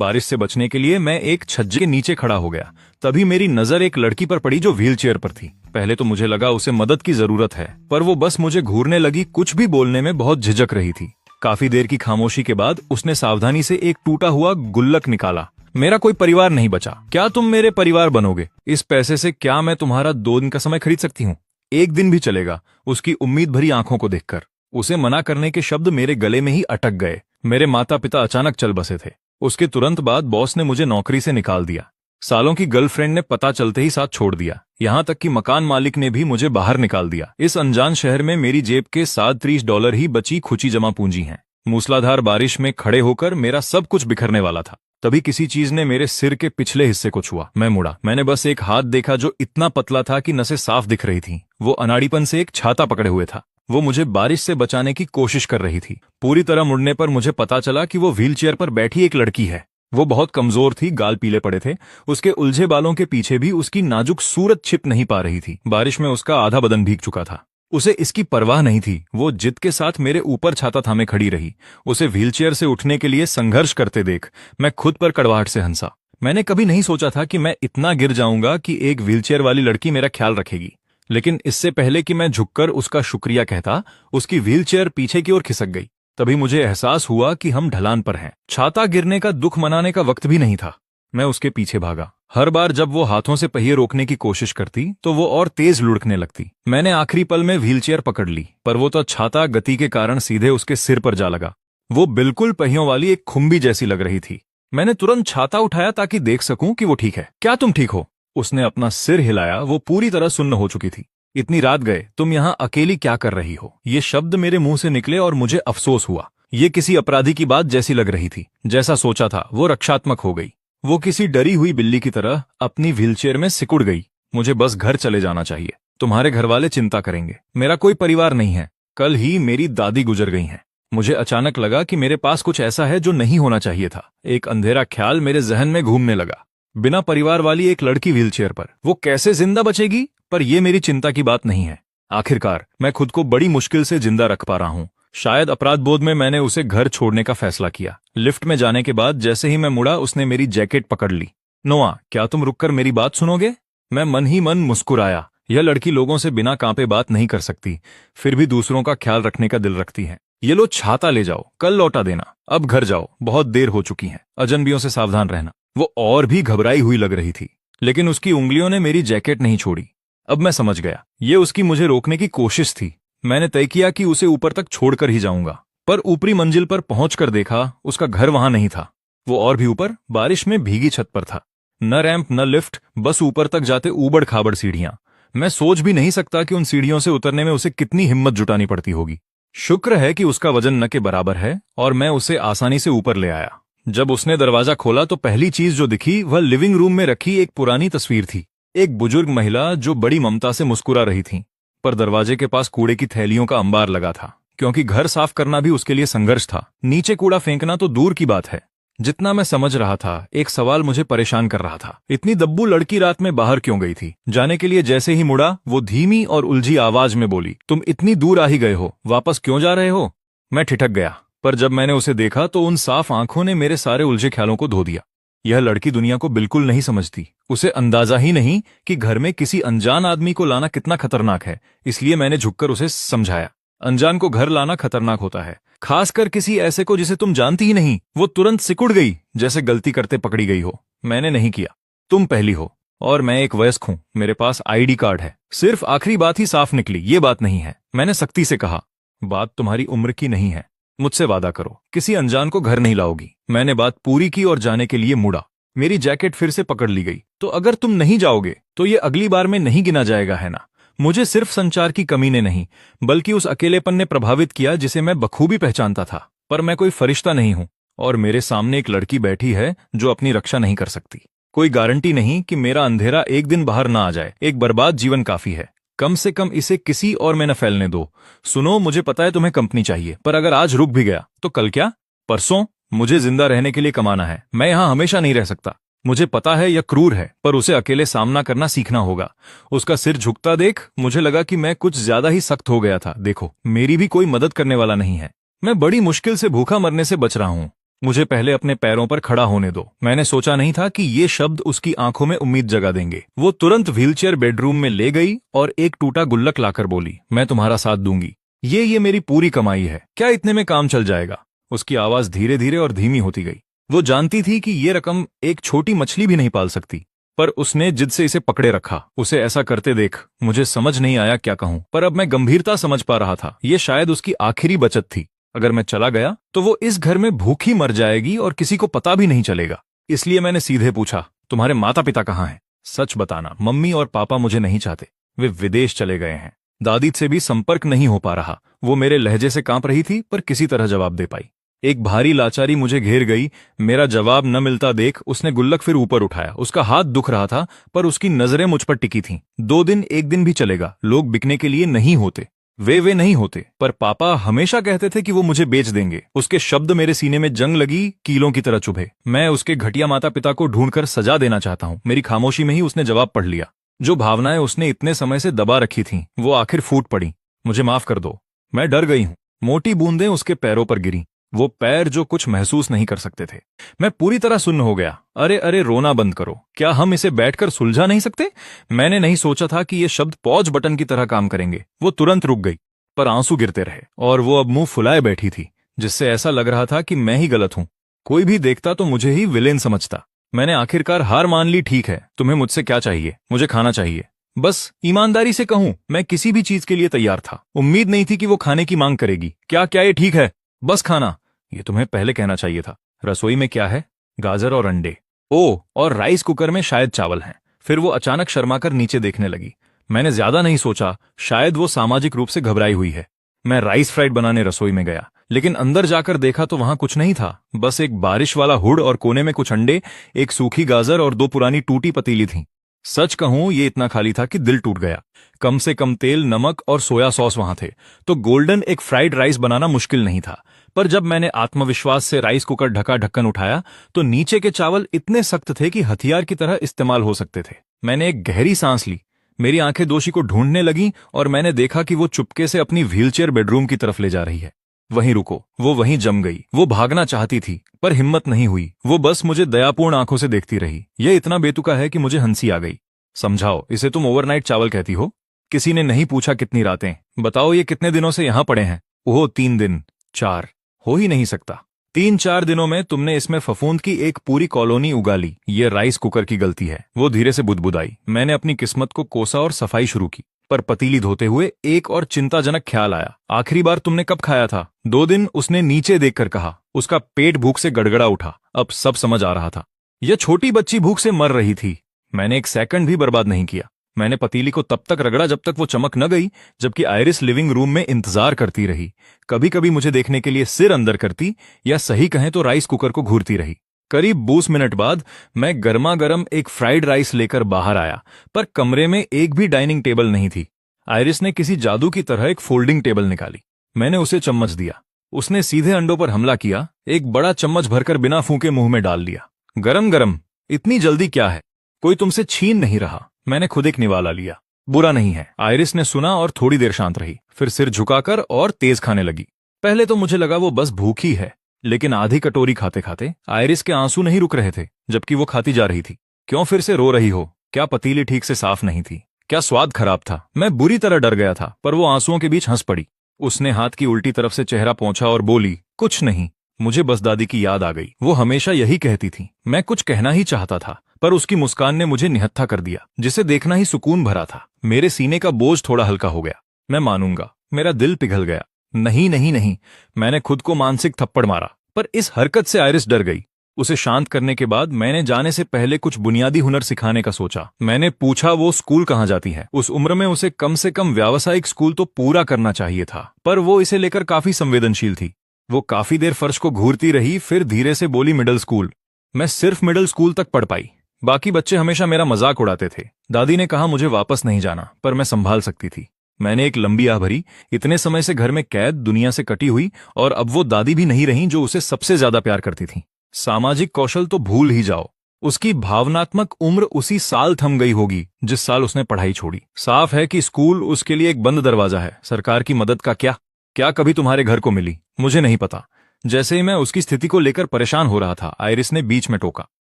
बारिश से बचने के लिए मैं एक छज्जे के नीचे खड़ा हो गया। तभी मेरी नजर एक लड़की पर पड़ी जो व्हील चेयर पर थी। पहले तो मुझे लगा उसे मदद की जरूरत है, पर वो बस मुझे घूरने लगी, कुछ भी बोलने में बहुत झिझक रही थी। काफी देर की खामोशी के बाद उसने सावधानी से एक टूटा हुआ गुल्लक निकाला। मेरा कोई परिवार नहीं बचा, क्या तुम मेरे परिवार बनोगे? इस पैसे से क्या मैं तुम्हारा 2 दिन का समय खरीद सकती हूँ? 1 दिन भी चलेगा। उसकी उम्मीद भरी आंखों को देखकर उसे मना करने के शब्द मेरे गले में ही अटक गए। मेरे माता पिता अचानक चल बसे थे। उसके तुरंत बाद बॉस ने मुझे नौकरी से निकाल दिया। सालों की गर्लफ्रेंड ने पता चलते ही साथ छोड़ दिया। यहाँ तक कि मकान मालिक ने भी मुझे बाहर निकाल दिया। इस अनजान शहर में मेरी जेब के $37 ही बची खुची जमा पूंजी है। मूसलाधार बारिश में खड़े होकर मेरा सब कुछ बिखरने वाला था। तभी किसी चीज ने मेरे सिर के पिछले हिस्से को छुआ। मैं मुड़ा। मैंने बस एक हाथ देखा जो इतना पतला था कि नसें साफ दिख रही थीं। वो अनाड़ीपन से एक छाता पकड़े हुए था। वो मुझे बारिश से बचाने की कोशिश कर रही थी। पूरी तरह मुड़ने पर मुझे पता चला कि वो व्हीलचेयर पर बैठी एक लड़की है। वो बहुत कमजोर थी, गाल पीले पड़े थे। उसके उलझे बालों के पीछे भी उसकी नाजुक सूरत छिप नहीं पा रही थी। बारिश में उसका आधा बदन भीग चुका था। उसे इसकी परवाह नहीं थी। वो जिद के साथ मेरे ऊपर छाता थामे खड़ी रही। उसे व्हीलचेयर से उठने के लिए संघर्ष करते देख मैं खुद पर कड़वाहट से हंसा। मैंने कभी नहीं सोचा था कि मैं इतना गिर जाऊंगा कि एक व्हीलचेयर वाली लड़की मेरा ख्याल रखेगी। लेकिन इससे पहले कि मैं झुककर उसका शुक्रिया कहता, उसकी व्हीलचेयर पीछे की ओर खिसक गई। तभी मुझे एहसास हुआ कि हम ढलान पर हैं। छाता गिरने का दुख मनाने का वक्त भी नहीं था। मैं उसके पीछे भागा। हर बार जब वो हाथों से पहिए रोकने की कोशिश करती तो वो और तेज लुढ़कने लगती। मैंने आखिरी पल में व्हीलचेयर पकड़ ली, पर वो तो छाता गति के कारण सीधे उसके सिर पर जा लगा। वो बिल्कुल पहियों वाली एक खुम्बी जैसी लग रही थी। मैंने तुरंत छाता उठाया ताकि देख सकूं कि वो ठीक है। क्या तुम ठीक हो? उसने अपना सिर हिलाया। वो पूरी तरह सुन्न हो चुकी थी। इतनी रात गए, तुम यहाँ अकेली क्या कर रही हो? ये शब्द मेरे मुंह से निकले और मुझे अफसोस हुआ। ये किसी अपराधी की बात जैसी लग रही थी। जैसा सोचा था वो रक्षात्मक हो गई। वो किसी डरी हुई बिल्ली की तरह अपनी व्हीलचेयर में सिकुड़ गई। मुझे बस घर चले जाना चाहिए। तुम्हारे घर वाले चिंता करेंगे। मेरा कोई परिवार नहीं है। कल ही मेरी दादी गुजर गई हैं। मुझे अचानक लगा कि मेरे पास कुछ ऐसा है जो नहीं होना चाहिए था। एक अंधेरा ख्याल मेरे जहन में घूमने लगा। बिना परिवार वाली एक लड़की व्हीलचेयर पर, वो कैसे जिंदा बचेगी? पर यह मेरी चिंता की बात नहीं है। आखिरकार मैं खुद को बड़ी मुश्किल से जिंदा रख पा रहा हूँ। शायद अपराध बोध में मैंने उसे घर छोड़ने का फैसला किया। लिफ्ट में जाने के बाद जैसे ही मैं मुड़ा, उसने मेरी जैकेट पकड़ ली। नोआ, क्या तुम रुककर मेरी बात सुनोगे? मैं मन ही मन मुस्कुराया। यह लड़की लोगों से बिना कांपे बात नहीं कर सकती, फिर भी दूसरों का ख्याल रखने का दिल रखती है। ये लो, छाता ले जाओ, कल लौटा देना। अब घर जाओ, बहुत देर हो चुकी है। अजनबियों से सावधान रहना। वो और भी घबराई हुई लग रही थी, लेकिन उसकी उंगलियों ने मेरी जैकेट नहीं छोड़ी। अब मैं समझ गया, ये उसकी मुझे रोकने की कोशिश थी। मैंने तय किया कि उसे ऊपर तक छोड़कर ही जाऊंगा, पर ऊपरी मंजिल पर पहुंचकर देखा उसका घर वहां नहीं था। वो और भी ऊपर बारिश में भीगी छत पर था। न रैंप न लिफ्ट, बस ऊपर तक जाते ऊबड़ खाबड़ सीढ़ियां। मैं सोच भी नहीं सकता कि उन सीढ़ियों से उतरने में उसे कितनी हिम्मत जुटानी पड़ती होगी। शुक्र है कि उसका वजन न के बराबर है और मैं उसे आसानी से ऊपर ले आया। जब उसने दरवाजा खोला तो पहली चीज जो दिखी वह लिविंग रूम में रखी एक पुरानी तस्वीर थी। एक बुजुर्ग महिला जो बड़ी ममता से मुस्कुरा रही थी, पर दरवाजे के पास कूड़े की थैलियों का अंबार लगा था, क्योंकि घर साफ करना भी उसके लिए संघर्ष था। नीचे कूड़ा फेंकना तो दूर की बात है। जितना मैं समझ रहा था, एक सवाल मुझे परेशान कर रहा था। इतनी दब्बू लड़की रात में बाहर क्यों गई थी? जाने के लिए जैसे ही मुड़ा, वो धीमी और उलझी आवाज में बोली, तुम इतनी दूर आ ही गए हो, वापस क्यों जा रहे हो? मैं ठिठक गया, पर जब मैंने उसे देखा तो उन साफ आंखों ने मेरे सारे उलझे ख्यालों को धो दिया। यह लड़की दुनिया को बिल्कुल नहीं समझती। उसे अंदाजा ही नहीं कि घर में किसी अनजान आदमी को लाना कितना खतरनाक है। इसलिए मैंने झुककर उसे समझाया, अनजान को घर लाना खतरनाक होता है, खासकर किसी ऐसे को जिसे तुम जानती ही नहीं। वो तुरंत सिकुड़ गई, जैसे गलती करते पकड़ी गई हो। मैंने नहीं किया। तुम पहली हो और मैं एक वयस्क हूं। मेरे पास आईडी कार्ड है। सिर्फ आखिरी बात ही साफ निकली, ये बात नहीं है। मैंने सख्ती से कहा, बात तुम्हारी उम्र की नहीं है। मुझसे वादा करो, किसी अनजान को घर नहीं लाओगी। मैंने बात पूरी की और जाने के लिए मुड़ा। मेरी जैकेट फिर से पकड़ ली गई। तो अगर तुम नहीं जाओगे तो ये अगली बार में नहीं गिना जाएगा, है ना? मुझे सिर्फ संचार की कमी ने नहीं, बल्कि उस अकेलेपन ने प्रभावित किया जिसे मैं बखूबी पहचानता था। पर मैं कोई फरिश्ता नहीं हूं और मेरे सामने एक लड़की बैठी है जो अपनी रक्षा नहीं कर सकती। कोई गारंटी नहीं कि मेरा अंधेरा एक दिन बाहर ना आ जाए। एक बर्बाद जीवन काफी है। कम से कम इसे किसी और में न फैलने दो। सुनो, मुझे पता है तुम्हें कंपनी चाहिए, पर अगर आज रुक भी गया तो कल क्या? परसों? मुझे जिंदा रहने के लिए कमाना है। मैं यहां हमेशा नहीं रह सकता। मुझे पता है यह क्रूर है, पर उसे अकेले सामना करना सीखना होगा। उसका सिर झुकता देख मुझे लगा कि मैं कुछ ज्यादा ही सख्त हो गया था। देखो, मेरी भी कोई मदद करने वाला नहीं है। मैं बड़ी मुश्किल से भूखा मरने से बच रहा हूं। मुझे पहले अपने पैरों पर खड़ा होने दो। मैंने सोचा नहीं था कि ये शब्द उसकी आंखों में उम्मीद जगा देंगे। वो तुरंत व्हीलचेयर बेडरूम में ले गई और एक टूटा गुल्लक लाकर बोली, मैं तुम्हारा साथ दूंगी। ये मेरी पूरी कमाई है, क्या इतने में काम चल जाएगा? उसकी आवाज धीरे धीरे और धीमी होती गई। वो जानती थी कि ये रकम एक छोटी मछली भी नहीं पाल सकती, पर उसने जिद से इसे पकड़े रखा। उसे ऐसा करते देख मुझे समझ नहीं आया क्या कहूं, पर अब मैं गंभीरता समझ पा रहा था। ये शायद उसकी आखिरी बचत थी। अगर मैं चला गया तो वो इस घर में भूखी मर जाएगी और किसी को पता भी नहीं चलेगा। इसलिए मैंने सीधे पूछा, तुम्हारे माता पिता कहाँ हैं? सच बताना, मम्मी और पापा मुझे नहीं चाहते, वे विदेश चले गए हैं। दादी से भी संपर्क नहीं हो पा रहा। वो मेरे लहजे से कांप रही थी, पर किसी तरह जवाब दे पाई। एक भारी लाचारी मुझे घेर गई। मेरा जवाब न मिलता देख उसने गुल्लक फिर ऊपर उठाया। उसका हाथ दुख रहा था, पर उसकी नजरें मुझ पर टिकी थीं। 2 दिन 1 दिन भी चलेगा, लोग बिकने के लिए नहीं होते। वे नहीं होते, पर पापा हमेशा कहते थे कि वो मुझे बेच देंगे। उसके शब्द मेरे सीने में जंग लगी, कीलों की तरह चुभे। मैं उसके घटिया माता पिता को ढूंढकर सजा देना चाहता हूँ। मेरी खामोशी में ही उसने जवाब पढ़ लिया। जो भावनाएं उसने इतने समय से दबा रखी थीं, वो आखिर फूट पड़ी। मुझे माफ कर दो, मैं डर गई हूं। मोटी बूंदें उसके पैरों पर गिरी, वो पैर जो कुछ महसूस नहीं कर सकते थे। मैं पूरी तरह सुन्न हो गया। अरे अरे, रोना बंद करो, क्या हम इसे बैठकर सुलझा नहीं सकते? मैंने नहीं सोचा था कि ये शब्द पॉज बटन की तरह काम करेंगे। वो तुरंत रुक गई, पर आंसू गिरते रहे और वो अब मुंह फुलाए बैठी थी, जिससे ऐसा लग रहा था कि मैं ही गलत हूं। कोई भी देखता तो मुझे ही विलेन समझता। मैंने आखिरकार हार मान ली। ठीक है, तुम्हें मुझसे क्या चाहिए? मुझे खाना चाहिए। बस ईमानदारी से कहूं, मैं किसी भी चीज के लिए तैयार था। उम्मीद नहीं थी कि वो खाने की मांग करेगी। क्या क्या ये ठीक है? बस खाना। ये तुम्हें पहले कहना चाहिए था। रसोई में क्या है? गाजर और अंडे। ओ, और राइस कुकर में शायद चावल हैं। फिर वो अचानक शर्माकर नीचे देखने लगी। मैंने ज्यादा नहीं सोचा, शायद वो सामाजिक रूप से घबराई हुई है। मैं राइस फ्राइड बनाने रसोई में गया, लेकिन अंदर जाकर देखा तो वहां कुछ नहीं था। बस एक बारिश वाला हुड और कोने में कुछ अंडे, एक सूखी गाजर और 2 पुरानी टूटी पतीली थीं। सच कहूं, ये इतना खाली था कि दिल टूट गया। कम से कम तेल, नमक और सोया सॉस वहां थे, तो गोल्डन एक फ्राइड राइस बनाना मुश्किल नहीं था। पर जब मैंने आत्मविश्वास से राइस कुकर ढका ढक्कन उठाया, तो नीचे के चावल इतने सख्त थे कि हथियार की तरह इस्तेमाल हो सकते थे। मैंने एक गहरी सांस ली। मेरी आंखें दोषी को ढूंढने लगीं और मैंने देखा कि वो चुपके से अपनी व्हीलचेयर बेडरूम की तरफ ले जा रही है। वहीं रुको, वो वहीं जम गई। वो भागना चाहती थी, पर हिम्मत नहीं हुई। वो बस मुझे दयापूर्ण आंखों से देखती रही। यह इतना बेतुका है कि मुझे हंसी आ गई। समझाओ, इसे तुम ओवरनाइट चावल कहती हो? किसी ने नहीं पूछा कितनी रातें। बताओ, ये कितने दिनों से यहां पड़े हैं? ओह, 3 दिन, 4 हो ही नहीं सकता। 3-4 दिनों में तुमने इसमें फफूंद की एक पूरी कॉलोनी उगा ली। ये राइस कुकर की गलती है। वो धीरे से बुदबुदाई। मैंने अपनी किस्मत को कोसा और सफाई शुरू की, पर पतीली धोते हुए एक और चिंताजनक ख्याल आया। आखिरी बार तुमने कब खाया था? 2 दिन, उसने नीचे देखकर कहा। उसका पेट भूख से गड़गड़ा उठा। अब सब समझ आ रहा था। यह छोटी बच्ची भूख से मर रही थी। मैंने एक सेकंड भी बर्बाद नहीं किया। मैंने पतीली को तब तक रगड़ा जब तक वो चमक न गई, जबकि आयरिस लिविंग रूम में इंतजार करती रही। कभी कभी मुझे देखने के लिए सिर अंदर करती, या सही कहें तो राइस कुकर को घूरती रही। करीब 20 मिनट बाद मैं गर्मा गर्म एक फ्राइड राइस लेकर बाहर आया, पर कमरे में एक भी डाइनिंग टेबल नहीं थी। आयरिस ने किसी जादू की तरह एक फोल्डिंग टेबल निकाली। मैंने उसे चम्मच दिया। उसने सीधे अंडों पर हमला किया। एक बड़ा चम्मच भरकर बिना फूंके मुंह में डाल लिया। गरम गरम। इतनी जल्दी क्या है? कोई तुमसे छीन नहीं रहा। मैंने खुद एक निवाला लिया। बुरा नहीं है। आयरिस ने सुना और थोड़ी देर शांत रही, फिर सिर झुकाकर और तेज खाने लगी। पहले तो मुझे लगा वो बस भूखी है, लेकिन आधी कटोरी खाते खाते आयरिस के आंसू नहीं रुक रहे थे, जबकि वो खाती जा रही थी। क्यों फिर से रो रही हो? क्या पतीली ठीक से साफ नहीं थी? क्या स्वाद खराब था? मैं बुरी तरह डर गया था, पर वो आंसुओं के बीच हंस पड़ी। उसने हाथ की उल्टी तरफ से चेहरा पोंछा और बोली, कुछ नहीं। मुझे बस दादी की याद आ गई। वो हमेशा यही कहती थी। मैं कुछ कहना ही चाहता था, पर उसकी मुस्कान ने मुझे निहत्था कर दिया, जिसे देखना ही सुकून भरा था। मेरे सीने का बोझ थोड़ा हल्का हो गया। मैं मानूंगा, मेरा दिल पिघल गया। नहीं नहीं नहीं, मैंने खुद को मानसिक थप्पड़ मारा, पर इस हरकत से आयरिस डर गई। उसे शांत करने के बाद मैंने जाने से पहले कुछ बुनियादी हुनर सिखाने का सोचा। मैंने पूछा वो स्कूल कहाँ जाती है। उस उम्र में उसे कम से कम व्यावसायिक स्कूल तो पूरा करना चाहिए था, पर वो इसे लेकर काफी संवेदनशील थी। वो काफी देर फर्श को घूरती रही, फिर धीरे से बोली, मिडिल स्कूल। मैं सिर्फ मिडिल स्कूल तक पढ़ पाई। बाकी बच्चे हमेशा मेरा मजाक उड़ाते थे। दादी ने कहा मुझे वापस नहीं जाना, पर मैं संभाल सकती थी। मैंने एक लंबी आह भरी। इतने समय से घर में कैद, दुनिया से कटी हुई, और अब वो दादी भी नहीं रही जो उसे सबसे ज्यादा प्यार करती थी। सामाजिक कौशल तो भूल ही जाओ। उसकी भावनात्मक उम्र उसी साल थम गई होगी जिस साल उसने पढ़ाई छोड़ी। साफ है कि स्कूल उसके लिए एक बंद दरवाजा है। सरकार की मदद का क्या? क्या कभी तुम्हारे घर को मिली? मुझे नहीं पता। जैसे ही मैं उसकी स्थिति को लेकर परेशान हो रहा था, आइरिस ने बीच में टोका।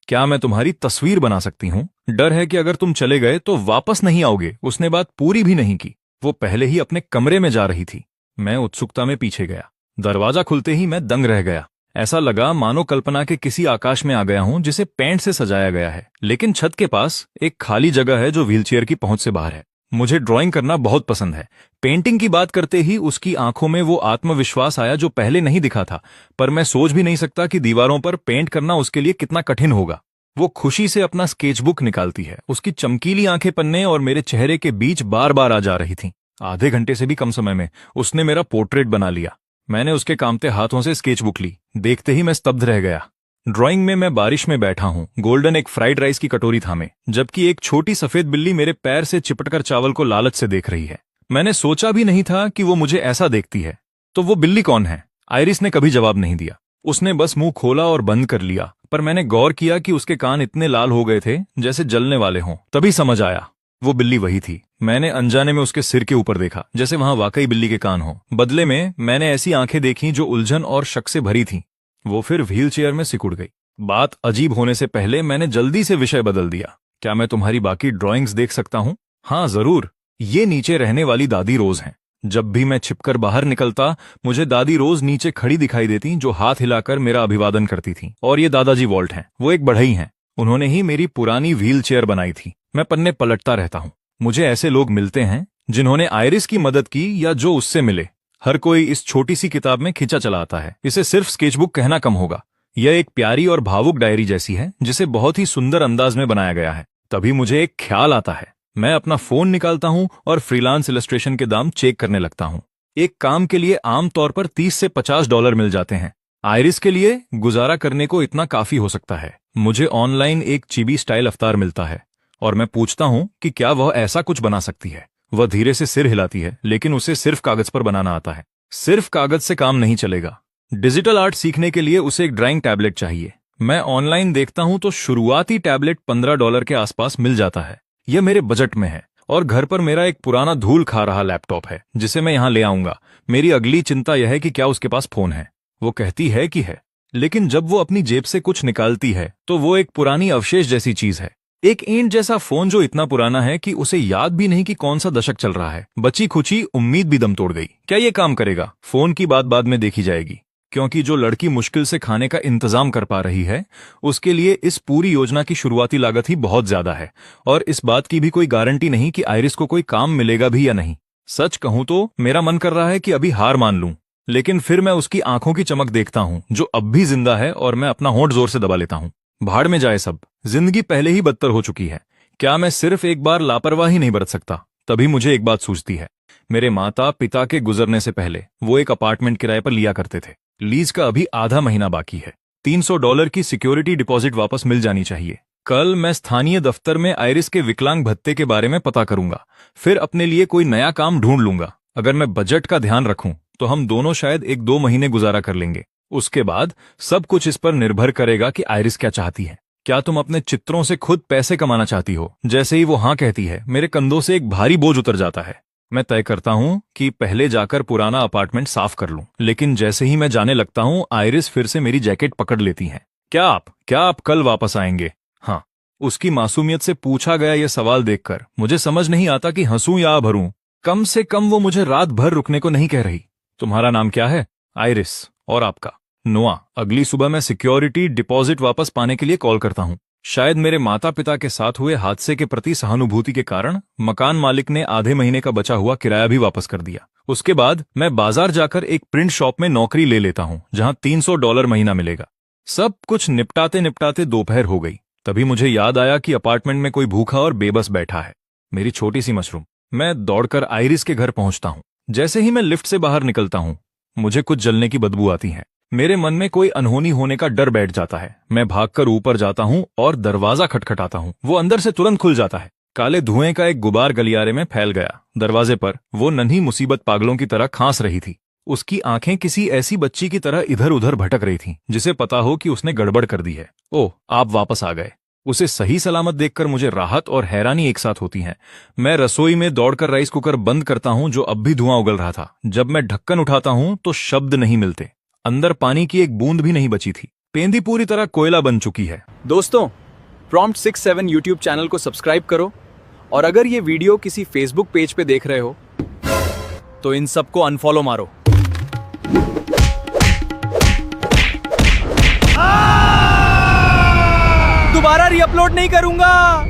क्या मैं तुम्हारी तस्वीर बना सकती हूँ? डर है कि अगर तुम चले गए तो वापस नहीं आओगे। उसने बात पूरी भी नहीं की, वो पहले ही अपने कमरे में जा रही थी। मैं उत्सुकता में पीछे गया। दरवाजा खुलते ही मैं दंग रह गया। ऐसा लगा मानो कल्पना के किसी आकाश में आ गया हूं जिसे पेंट से सजाया गया है, लेकिन छत के पास एक खाली जगह है जो व्हीलचेयर की पहुंच से बाहर है। मुझे ड्राइंग करना बहुत पसंद है। पेंटिंग की बात करते ही उसकी आंखों में वो आत्मविश्वास आया जो पहले नहीं दिखा था, पर मैं सोच भी नहीं सकता कि दीवारों पर पेंट करना उसके लिए कितना कठिन होगा। वो खुशी से अपना स्केचबुक निकालती है। उसकी चमकीली आंखें पन्ने और मेरे चेहरे के बीच बार बार आ जा रही थीं। आधे घंटे से भी कम समय में उसने मेरा पोर्ट्रेट बना लिया। मैंने उसके कांपते हाथों से स्केचबुक ली। देखते ही मैं स्तब्ध रह गया। ड्राइंग में मैं बारिश में बैठा हूं, गोल्डन एक फ्राइड राइस की कटोरी थामे, जबकि एक छोटी सफेद बिल्ली मेरे पैर से चिपटकर चावल को लालच से देख रही है। मैंने सोचा भी नहीं था कि वो मुझे ऐसा देखती है। तो वो बिल्ली कौन है? आइरिस ने कभी जवाब नहीं दिया। उसने बस मुंह खोला और बंद कर लिया, पर मैंने गौर किया कि उसके कान इतने लाल हो गए थे जैसे जलने वाले हों। तभी समझ आया, वो बिल्ली वही थी। मैंने अनजाने में उसके सिर के ऊपर देखा, जैसे वहां वाकई बिल्ली के कान हो। बदले में मैंने ऐसी आंखें देखीं जो उलझन और शक से भरी थीं। वो फिर व्हीलचेयर में सिकुड़ गई। बात अजीब होने से पहले मैंने जल्दी से विषय बदल दिया। क्या मैं तुम्हारी बाकी ड्राइंग्स देख सकता हूं? हाँ जरूर। ये नीचे रहने वाली दादी रोज हैं। जब भी मैं छिपकर बाहर निकलता, मुझे दादी रोज नीचे खड़ी दिखाई देती, जो हाथ हिलाकर मेरा अभिवादन करती थी। और ये दादाजी वॉल्ट हैं। वो एक बढ़ई हैं। उन्होंने ही मेरी पुरानी व्हीलचेयर बनाई थी। मैं पन्ने पलटता रहता हूं। मुझे ऐसे लोग मिलते हैं जिन्होंने आइरिस की मदद की या जो उससे मिले। हर कोई इस छोटी सी किताब में खिंचा चला आता है। इसे सिर्फ स्केचबुक कहना कम होगा। यह एक प्यारी और भावुक डायरी जैसी है जिसे बहुत ही सुंदर अंदाज में बनाया गया है। तभी मुझे एक ख्याल आता है। मैं अपना फोन निकालता हूं और फ्रीलांस इलस्ट्रेशन के दाम चेक करने लगता हूं। एक काम के लिए आमतौर पर 30 से $50 मिल जाते हैं। आइरिस के लिए गुजारा करने को इतना काफी हो सकता है। मुझे ऑनलाइन एक चिबी स्टाइल अवतार मिलता है और मैं पूछता हूं कि क्या वह ऐसा कुछ बना सकती है। वह धीरे से सिर हिलाती है, लेकिन उसे सिर्फ कागज पर बनाना आता है। सिर्फ कागज से काम नहीं चलेगा। डिजिटल आर्ट सीखने के लिए उसे एक ड्राइंग टैबलेट चाहिए। मैं ऑनलाइन देखता हूं तो शुरुआती टैबलेट $15 के आसपास मिल जाता है। यह मेरे बजट में है। और घर पर मेरा एक पुराना धूल खा रहा लैपटॉप है जिसे मैं यहां ले आऊंगा। मेरी अगली चिंता यह है कि क्या उसके पास फोन है। वो कहती है कि है, लेकिन जब वो अपनी जेब से कुछ निकालती है तो वो एक पुरानी अवशेष जैसी चीज है। एक ईंट जैसा फोन जो इतना पुराना है कि उसे याद भी नहीं कि कौन सा दशक चल रहा है। बची खुची उम्मीद भी दम तोड़ गई। क्या ये काम करेगा? फोन की बात बाद में देखी जाएगी, क्योंकि जो लड़की मुश्किल से खाने का इंतजाम कर पा रही है उसके लिए इस पूरी योजना की शुरुआती लागत ही बहुत ज्यादा है। और इस बात की भी कोई गारंटी नहीं कि आइरिस को कोई काम मिलेगा भी या नहीं। सच कहूं तो मेरा मन कर रहा है कि अभी हार मान लूं, लेकिन फिर मैं उसकी आंखों की चमक देखता हूं जो अब भी जिंदा है और मैं अपना होंठ जोर से दबा लेता हूं। भाड़ में जाए सब। जिंदगी पहले ही बदतर हो चुकी है। क्या मैं सिर्फ एक बार लापरवाही नहीं बरत सकता? तभी मुझे एक बात सूझती है। मेरे माता पिता के गुजरने से पहले वो एक अपार्टमेंट किराए पर लिया करते थे। लीज का अभी आधा महीना बाकी है। $300 की सिक्योरिटी डिपॉजिट वापस मिल जानी चाहिए। कल मैं स्थानीय दफ्तर में आइरिस के विकलांग भत्ते के बारे में पता करूंगा। फिर अपने लिए कोई नया काम ढूंढ लूंगा। अगर मैं बजट का ध्यान रखूं तो हम दोनों शायद 1-2 महीने गुजारा कर लेंगे। उसके बाद सब कुछ इस पर निर्भर करेगा कि आइरिस क्या चाहती है। क्या तुम अपने चित्रों से खुद पैसे कमाना चाहती हो? जैसे ही वो हाँ कहती है, मेरे कंधों से एक भारी बोझ उतर जाता है। मैं तय करता हूं कि पहले जाकर पुराना अपार्टमेंट साफ कर लूं, लेकिन जैसे ही मैं जाने लगता हूं, आइरिस फिर से मेरी जैकेट पकड़ लेती हैं। क्या आप कल वापस आएंगे? हाँ। उसकी मासूमियत से पूछा गया यह सवाल देखकर मुझे समझ नहीं आता कि हंसूं या भरूं। कम से कम वो मुझे रात भर रुकने को नहीं कह रही। तुम्हारा नाम क्या है? आइरिस। और आपका? नोआ। अगली सुबह मैं सिक्योरिटी डिपॉजिट वापस पाने के लिए कॉल करता हूं। शायद मेरे माता पिता के साथ हुए हादसे के प्रति सहानुभूति के कारण मकान मालिक ने आधे महीने का बचा हुआ किराया भी वापस कर दिया। उसके बाद मैं बाजार जाकर एक प्रिंट शॉप में नौकरी ले लेता हूं, जहां $300 महीना मिलेगा। सब कुछ निपटाते निपटाते दोपहर हो गई। तभी मुझे याद आया कि अपार्टमेंट में कोई भूखा और बेबस बैठा है। मेरी छोटी सी मशरूम। मैं दौड़कर आइरिस के घर पहुंचता हूं। जैसे ही मैं लिफ्ट से बाहर निकलता हूं, मुझे कुछ जलने की बदबू आती है। मेरे मन में कोई अनहोनी होने का डर बैठ जाता है। मैं भागकर ऊपर जाता हूं और दरवाजा खटखटाता हूं। वो अंदर से तुरंत खुल जाता है। काले धुएं का एक गुबार गलियारे में फैल गया। दरवाजे पर वो नन्ही मुसीबत पागलों की तरह खांस रही थी। उसकी आंखें किसी ऐसी बच्ची की तरह इधर उधर भटक रही थीं, जिसे पता हो कि उसने गड़बड़ कर दी है। ओह, आप वापस आ गए। उसे सही सलामत देखकर मुझे राहत और हैरानी एक साथ होती है। मैं रसोई में दौड़कर राइस कुकर बंद करता हूं, जो अब भी धुआं उगल रहा था। जब मैं ढक्कन उठाता हूं तो शब्द नहीं मिलते। अंदर पानी की एक बूंद भी नहीं बची थी। पेंदी पूरी तरह कोयला बन चुकी है। दोस्तों, प्रॉम्प्ट 67 यूट्यूब चैनल को सब्सक्राइब करो, और अगर ये वीडियो किसी फेसबुक पेज पे देख रहे हो तो इन सबको अनफॉलो मारो। दोबारा रीअपलोड नहीं करूंगा।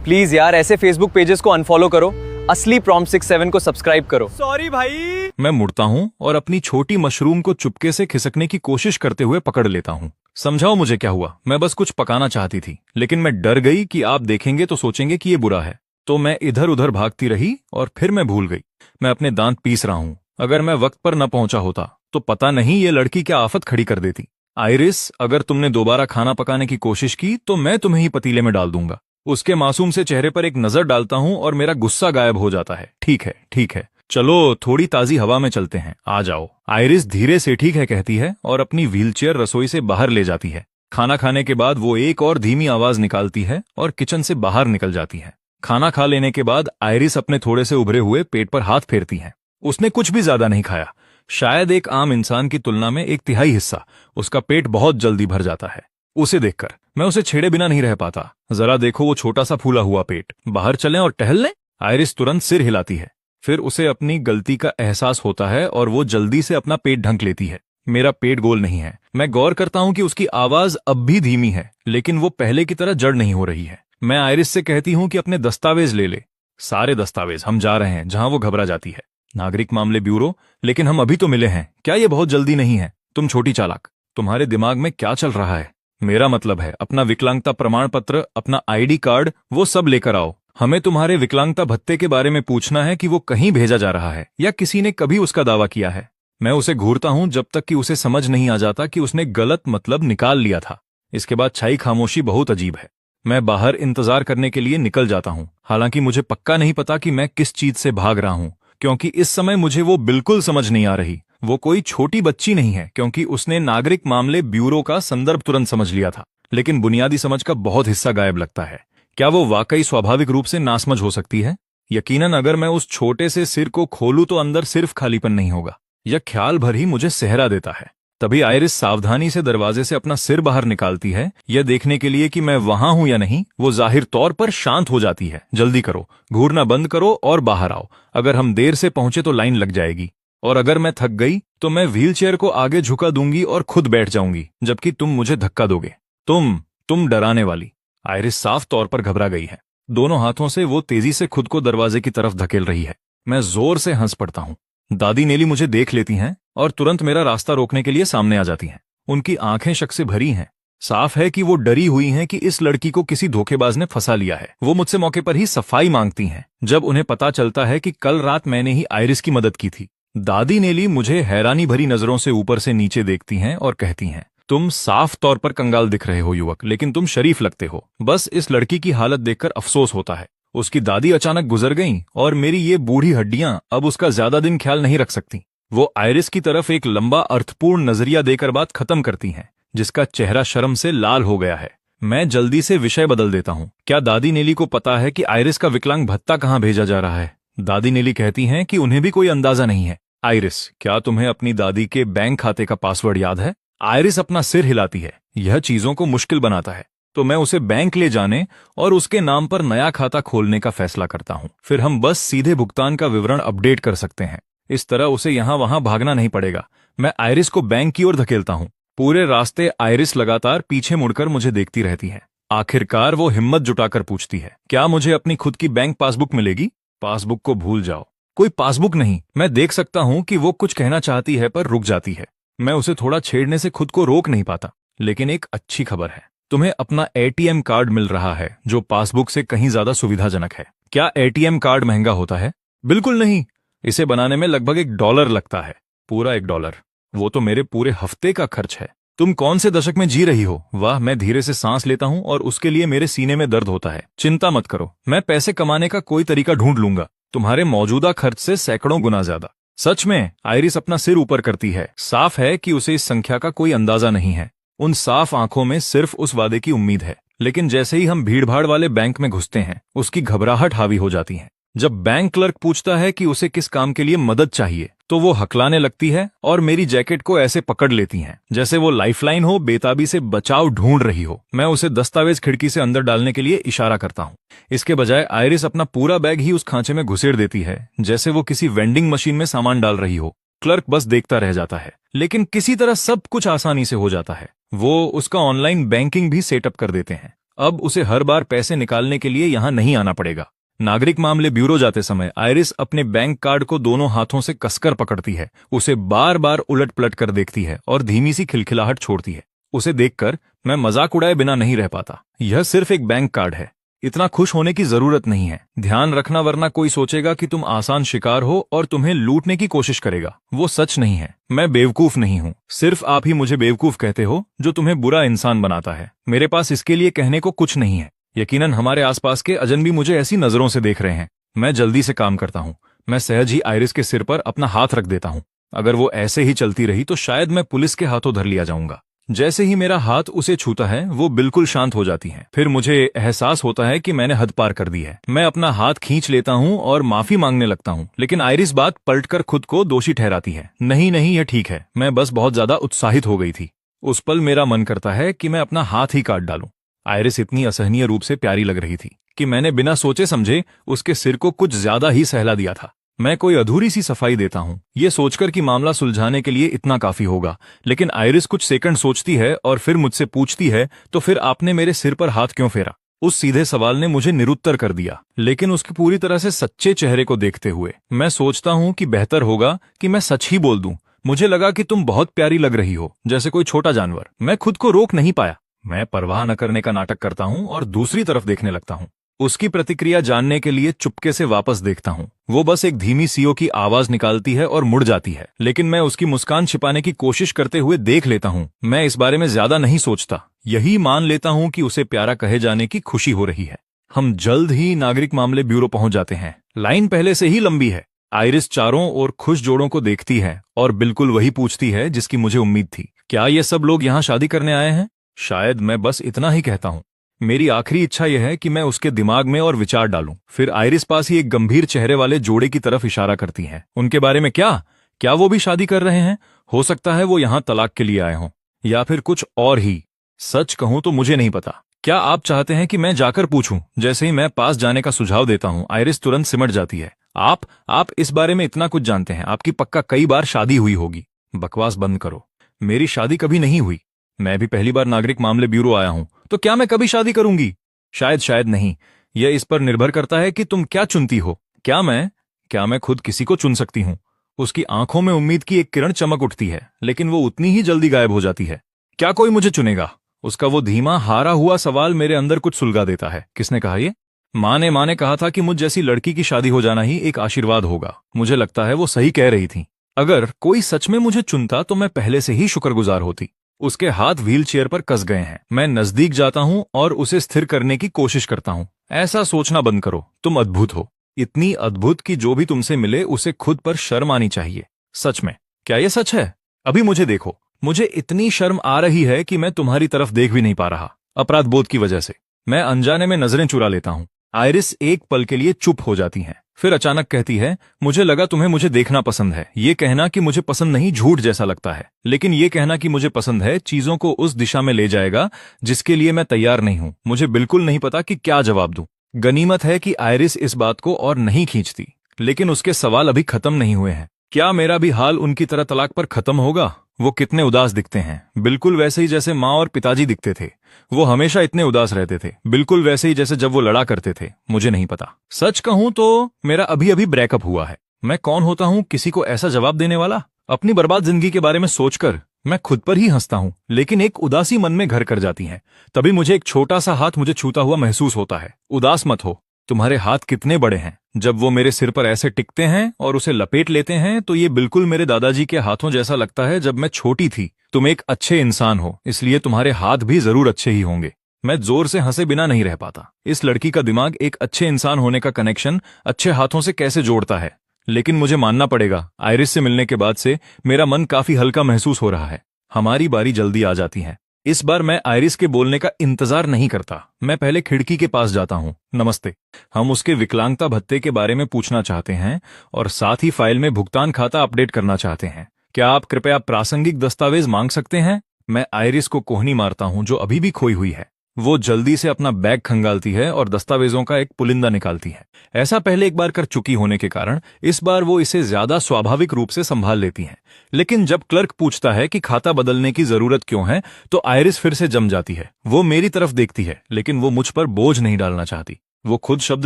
प्लीज यार, ऐसे फेसबुक पेजेस को अनफॉलो करो, असली प्रॉम्प्ट 67 को सब्सक्राइब करो। सॉरी भाई। मैं मुड़ता हूँ और अपनी छोटी मशरूम को चुपके से खिसकने की कोशिश करते हुए पकड़ लेता हूँ। समझाओ मुझे क्या हुआ। मैं बस कुछ पकाना चाहती थी, लेकिन मैं डर गई कि आप देखेंगे तो सोचेंगे कि ये बुरा है। तो मैं इधर उधर भागती रही और फिर मैं भूल गई। मैं अपने दांत पीस रहा हूँ। अगर मैं वक्त पर न पहुंचा होता तो पता नहीं ये लड़की क्या आफत खड़ी कर देती। आइरिस, अगर तुमने दोबारा खाना पकाने की कोशिश की तो मैं तुम्हें ही पतीले में डाल दूंगा। उसके मासूम से चेहरे पर एक नजर डालता हूं और मेरा गुस्सा गायब हो जाता है। ठीक है, ठीक है, चलो थोड़ी ताजी हवा में चलते हैं, आ जाओ। आइरिस धीरे से ठीक है कहती है और अपनी व्हीलचेयर रसोई से बाहर ले जाती है। खाना खाने के बाद वो एक और धीमी आवाज निकालती है और किचन से बाहर निकल जाती है। खाना खा लेने के बाद आइरिस अपने थोड़े से उभरे हुए पेट पर हाथ फेरती है। उसने कुछ भी ज्यादा नहीं खाया। शायद एक आम इंसान की तुलना में 1/3 हिस्सा। उसका पेट बहुत जल्दी भर जाता है। उसे देखकर मैं उसे छेड़े बिना नहीं रह पाता। जरा देखो वो छोटा सा फूला हुआ पेट। बाहर चलें और टहल लें। आइरिस तुरंत सिर हिलाती है। फिर उसे अपनी गलती का एहसास होता है और वो जल्दी से अपना पेट ढक लेती है। मेरा पेट गोल नहीं है। मैं गौर करता हूं कि उसकी आवाज अब भी धीमी है, लेकिन वो पहले की तरह जड़ नहीं हो रही है। मैं आइरिस से कहती हूं कि अपने दस्तावेज ले ले। सारे दस्तावेज, हम जा रहे हैं। जहां वो घबरा जाती है। नागरिक मामले ब्यूरो। लेकिन हम अभी तो मिले हैं, क्या ये बहुत जल्दी नहीं है? तुम छोटी चालाक, तुम्हारे दिमाग में क्या चल रहा है? मेरा मतलब है अपना विकलांगता प्रमाण पत्र, अपना आईडी कार्ड, वो सब लेकर आओ। हमें तुम्हारे विकलांगता भत्ते के बारे में पूछना है कि वो कहीं भेजा जा रहा है या किसी ने कभी उसका दावा किया है। मैं उसे घूरता हूं जब तक कि उसे समझ नहीं आ जाता कि उसने गलत मतलब निकाल लिया था। इसके बाद छाई खामोशी बहुत अजीब है। मैं बाहर इंतजार करने के लिए निकल जाता हूं। हालांकि मुझे पक्का नहीं पता कि मैं किस चीज से भाग रहा हूं, क्योंकि इस समय मुझे वो बिल्कुल समझ नहीं आ रही। वो कोई छोटी बच्ची नहीं है, क्योंकि उसने नागरिक मामले ब्यूरो का संदर्भ तुरंत समझ लिया था, लेकिन बुनियादी समझ का बहुत हिस्सा गायब लगता है। क्या वो वाकई स्वाभाविक रूप से नासमझ हो सकती है? यकीनन अगर मैं उस छोटे से सिर को खोलूं तो अंदर सिर्फ खालीपन नहीं होगा। यह ख्याल भर ही मुझे सहरा देता है। तभी आइरिस सावधानी से दरवाजे से अपना सिर बाहर निकालती है, यह देखने के लिए कि मैं वहां हूं या नहीं। वो जाहिर तौर पर शांत हो जाती है। जल्दी करो, घूरना बंद करो और बाहर आओ। अगर हम देर से पहुंचे तो लाइन लग जाएगी, और अगर मैं थक गई तो मैं व्हीलचेयर को आगे झुका दूंगी और खुद बैठ जाऊंगी, जबकि तुम मुझे धक्का दोगे। तुम डराने वाली। आइरिस साफ तौर पर घबरा गई है। दोनों हाथों से वो तेजी से खुद को दरवाजे की तरफ धकेल रही है। मैं जोर से हंस पड़ता हूं। दादी नेली मुझे देख लेती हैं और तुरंत मेरा रास्ता रोकने के लिए सामने आ जाती हैं। उनकी आंखें शक से भरी हैं। साफ है कि वो डरी हुई हैं कि इस लड़की को किसी धोखेबाज ने फंसा लिया है। वो मुझसे मौके पर ही सफाई मांगती हैं, जब उन्हें पता चलता है कि कल रात मैंने ही आइरिस की मदद की थी। दादी नेली मुझे हैरानी भरी नजरों से ऊपर से नीचे देखती हैं और कहती हैं, तुम साफ तौर पर कंगाल दिख रहे हो युवक, लेकिन तुम शरीफ लगते हो। बस इस लड़की की हालत देखकर अफसोस होता है। उसकी दादी अचानक गुजर गईं और मेरी ये बूढ़ी हड्डियां अब उसका ज्यादा दिन ख्याल नहीं रख सकती। वो आइरिस की तरफ एक लंबा अर्थपूर्ण नजरिया देकर बात खत्म करती हैं, जिसका चेहरा शर्म से लाल हो गया है। मैं जल्दी से विषय बदल देता हूँ। क्या दादी नेली को पता है कि आइरिस का विकलांग भत्ता कहाँ भेजा जा रहा है? दादी नेली कहती हैं कि उन्हें भी कोई अंदाजा नहीं है। आइरिस, क्या तुम्हें अपनी दादी के बैंक खाते का पासवर्ड याद है? आइरिस अपना सिर हिलाती है। यह चीजों को मुश्किल बनाता है, तो मैं उसे बैंक ले जाने और उसके नाम पर नया खाता खोलने का फैसला करता हूँ। फिर हम बस सीधे भुगतान का विवरण अपडेट कर सकते हैं। इस तरह उसे यहाँ वहां भागना नहीं पड़ेगा। मैं आइरिस को बैंक की ओर धकेलता हूँ। पूरे रास्ते आइरिस लगातार पीछे मुड़कर मुझे देखती रहती है। आखिरकार वो हिम्मत जुटाकर पूछती है, क्या मुझे अपनी खुद की बैंक पासबुक मिलेगी? पासबुक को भूल जाओ, कोई पासबुक नहीं। मैं देख सकता हूँ कि वो कुछ कहना चाहती है पर रुक जाती है। मैं उसे थोड़ा छेड़ने से खुद को रोक नहीं पाता। लेकिन एक अच्छी खबर है, तुम्हें अपना एटीएम कार्ड मिल रहा है, जो पासबुक से कहीं ज्यादा सुविधाजनक है। क्या एटीएम कार्ड महंगा होता है? बिल्कुल नहीं। इसे बनाने में लगभग $1 लगता है। पूरा $1। वो तो मेरे पूरे हफ्ते का खर्च है। तुम कौन से दशक में जी रही हो? वाह। मैं धीरे से सांस लेता हूं और उसके लिए मेरे सीने में दर्द होता है। चिंता मत करो, मैं पैसे कमाने का कोई तरीका ढूंढ लूंगा, तुम्हारे मौजूदा खर्च से सैकड़ों गुना ज्यादा। सच में? आइरिस अपना सिर ऊपर करती है। साफ है कि उसे इस संख्या का कोई अंदाजा नहीं है। उन साफ आंखों में सिर्फ उस वादे की उम्मीद है। लेकिन जैसे ही हम भीड़भाड़ वाले बैंक में घुसते हैं, उसकी घबराहट हावी हो जाती है। जब बैंक क्लर्क पूछता है कि उसे किस काम के लिए मदद चाहिए, तो वो हकलाने लगती है और मेरी जैकेट को ऐसे पकड़ लेती हैं जैसे वो लाइफलाइन हो, बेताबी से बचाव ढूंढ रही हो। मैं उसे दस्तावेज खिड़की से अंदर डालने के लिए इशारा करता हूँ। इसके बजाय आयरिस अपना पूरा बैग ही उस खांचे में घुसेड़ देती है जैसे वो किसी वेंडिंग मशीन में सामान डाल रही हो। क्लर्क बस देखता रह जाता है, लेकिन किसी तरह सब कुछ आसानी से हो जाता है। वो उसका ऑनलाइन बैंकिंग भी सेटअप कर देते हैं। अब उसे हर बार पैसे निकालने के लिए यहाँ नहीं आना पड़ेगा। नागरिक मामले ब्यूरो जाते समय आयरिस अपने बैंक कार्ड को दोनों हाथों से कसकर पकड़ती है, उसे बार बार उलट पलट कर देखती है और धीमी सी खिलखिलाहट छोड़ती है। उसे देखकर मैं मजाक उड़ाए बिना नहीं रह पाता। यह सिर्फ एक बैंक कार्ड है, इतना खुश होने की जरूरत नहीं है। ध्यान रखना, वरना कोई सोचेगा कि तुम आसान शिकार हो और तुम्हें लूटने की कोशिश करेगा। वो सच नहीं है। मैं बेवकूफ नहीं हूँ, सिर्फ आप ही मुझे बेवकूफ कहते हो, जो तुम्हें बुरा इंसान बनाता है। मेरे पास इसके लिए कहने को कुछ नहीं है। यकीनन हमारे आसपास के अजनबी मुझे ऐसी नजरों से देख रहे हैं। मैं जल्दी से काम करता हूँ। मैं सहज ही आयरिस के सिर पर अपना हाथ रख देता हूँ। अगर वो ऐसे ही चलती रही तो शायद मैं पुलिस के हाथों धर लिया जाऊंगा। जैसे ही मेरा हाथ उसे छूता है वो बिल्कुल शांत हो जाती है। फिर मुझे एहसास होता है कि मैंने हद पार कर दी है। मैं अपना हाथ खींच लेता हूँ और माफी मांगने लगता हूँ, लेकिन आयरिस बात पलटकर खुद को दोषी ठहराती है। नहीं नहीं, यह ठीक है, मैं बस बहुत ज्यादा उत्साहित हो गई थी। उस पल मेरा मन करता है कि मैं अपना हाथ ही काट डालूं। आयरिस इतनी असहनीय रूप से प्यारी लग रही थी कि मैंने बिना सोचे समझे उसके सिर को कुछ ज्यादा ही सहला दिया था। मैं कोई अधूरी सी सफाई देता हूँ, ये सोचकर कि मामला सुलझाने के लिए इतना काफी होगा। लेकिन आयरिस कुछ सेकंड सोचती है और फिर मुझसे पूछती है, तो फिर आपने मेरे सिर पर हाथ क्यों फेरा? उस सीधे सवाल ने मुझे निरुत्तर कर दिया, लेकिन उसकी पूरी तरह से सच्चे चेहरे को देखते हुए मैं सोचता हूँ कि बेहतर होगा कि मैं सच ही बोल दूं। मुझे लगा कि तुम बहुत प्यारी लग रही हो, जैसे कोई छोटा जानवर। मैं खुद को रोक नहीं पाया। मैं परवाह न करने का नाटक करता हूँ और दूसरी तरफ देखने लगता हूँ। उसकी प्रतिक्रिया जानने के लिए चुपके से वापस देखता हूँ। वो बस एक धीमी सीओ की आवाज निकालती है और मुड़ जाती है, लेकिन मैं उसकी मुस्कान छिपाने की कोशिश करते हुए देख लेता हूँ। मैं इस बारे में ज्यादा नहीं सोचता, यही मान लेता हूँ कि उसे प्यारा कहे जाने की खुशी हो रही है। हम जल्द ही नागरिक मामले ब्यूरो पहुंच जाते हैं। लाइन पहले से ही लंबी है। आयरिस चारों ओर खुश जोड़ों को देखती है और बिल्कुल वही पूछती है जिसकी मुझे उम्मीद थी। क्या ये सब लोग यहाँ शादी करने आए हैं? शायद मैं बस इतना ही कहता हूँ। मेरी आखिरी इच्छा यह है कि मैं उसके दिमाग में और विचार डालूं। फिर आयरिस पास ही एक गंभीर चेहरे वाले जोड़े की तरफ इशारा करती है। उनके बारे में क्या वो भी शादी कर रहे हैं? हो सकता है वो यहाँ तलाक के लिए आए हों, या फिर कुछ और ही। सच कहूं तो मुझे नहीं पता। क्या आप चाहते हैं कि मैं जाकर पूछूं? जैसे ही मैं पास जाने का सुझाव देता हूं, आयरिस तुरंत सिमट जाती है। आप इस बारे में इतना कुछ जानते हैं? आपकी पक्का कई बार शादी हुई होगी। बकवास बंद करो। मेरी शादी कभी नहीं हुई। मैं भी पहली बार नागरिक मामले ब्यूरो आया हूं, तो क्या मैं कभी शादी करूंगी? शायद नहीं। यह इस पर निर्भर करता है कि तुम क्या चुनती हो। क्या मैं खुद किसी को चुन सकती हूं? उसकी आंखों में उम्मीद की एक किरण चमक उठती है, लेकिन वो उतनी ही जल्दी गायब हो जाती है। क्या कोई मुझे चुनेगा? उसका वो धीमा हारा हुआ सवाल मेरे अंदर कुछ सुलगा देता है। किसने कहा ये? माँ ने कहा था कि मुझ जैसी लड़की की शादी हो जाना ही एक आशीर्वाद होगा। मुझे लगता है वो सही कह रही थी। अगर कोई सच में मुझे चुनता तो मैं पहले से ही शुक्रगुजार होती। उसके हाथ व्हील चेयर पर कस गए हैं। मैं नजदीक जाता हूं और उसे स्थिर करने की कोशिश करता हूं। ऐसा सोचना बंद करो, तुम अद्भुत हो, इतनी अद्भुत कि जो भी तुमसे मिले उसे खुद पर शर्म आनी चाहिए। सच में, क्या यह सच है? अभी मुझे देखो, मुझे इतनी शर्म आ रही है कि मैं तुम्हारी तरफ देख भी नहीं पा रहा, अपराध बोध की वजह से। मैं अनजाने में नजरें चुरा लेता हूं। आयरिस एक पल के लिए चुप हो जाती है, फिर अचानक कहती है, मुझे लगा तुम्हें मुझे देखना पसंद है। ये कहना कि मुझे पसंद नहीं झूठ जैसा लगता है, लेकिन ये कहना कि मुझे पसंद है चीजों को उस दिशा में ले जाएगा जिसके लिए मैं तैयार नहीं हूं। मुझे बिल्कुल नहीं पता कि क्या जवाब दूं। गनीमत है कि आयरिस इस बात को और नहीं खींचती, लेकिन उसके सवाल अभी खत्म नहीं हुए हैं। क्या मेरा भी हाल उनकी तरह तलाक पर खत्म होगा? वो कितने उदास दिखते हैं, बिल्कुल वैसे ही जैसे माँ और पिताजी दिखते थे। वो हमेशा इतने उदास रहते थे, बिल्कुल वैसे ही जैसे जब वो लड़ा करते थे। मुझे नहीं पता। सच कहूं तो मेरा अभी अभी ब्रेकअप हुआ है। मैं कौन होता हूं किसी को ऐसा जवाब देने वाला? अपनी बर्बाद जिंदगी के बारे में सोचकर मैं खुद पर ही हंसता हूं, लेकिन एक उदासी मन में घर कर जाती है। तभी मुझे एक छोटा सा हाथ मुझे छूता हुआ महसूस होता है। उदास मत हो, तुम्हारे हाथ कितने बड़े हैं। जब वो मेरे सिर पर ऐसे टिकते हैं और उसे लपेट लेते हैं तो ये बिल्कुल मेरे दादाजी के हाथों जैसा लगता है जब मैं छोटी थी। तुम एक अच्छे इंसान हो, इसलिए तुम्हारे हाथ भी जरूर अच्छे ही होंगे। मैं जोर से हंसे बिना नहीं रह पाता। इस लड़की का दिमाग एक अच्छे इंसान होने का कनेक्शन अच्छे हाथों से कैसे जोड़ता है। लेकिन मुझे मानना पड़ेगा, आयरिस से मिलने के बाद से मेरा मन काफी हल्का महसूस हो रहा है। हमारी बारी जल्दी आ जाती है। इस बार मैं आयरिस के बोलने का इंतजार नहीं करता। मैं पहले खिड़की के पास जाता हूँ। नमस्ते, हम उसके विकलांगता भत्ते के बारे में पूछना चाहते हैं और साथ ही फाइल में भुगतान खाता अपडेट करना चाहते हैं। क्या आप कृपया प्रासंगिक दस्तावेज मांग सकते हैं? मैं आयरिस को कोहनी मारता हूँ जो अभी भी खोई हुई है। वो जल्दी से अपना बैग खंगालती है और दस्तावेजों का एक पुलिंदा निकालती है। ऐसा पहले एक बार कर चुकी होने के कारण इस बार वो इसे ज्यादा स्वाभाविक रूप से संभाल लेती हैं। लेकिन जब क्लर्क पूछता है कि खाता बदलने की जरूरत क्यों है, तो आयरिस फिर से जम जाती है। वो मेरी तरफ देखती है, लेकिन वो मुझ पर बोझ नहीं डालना चाहती। वो खुद शब्द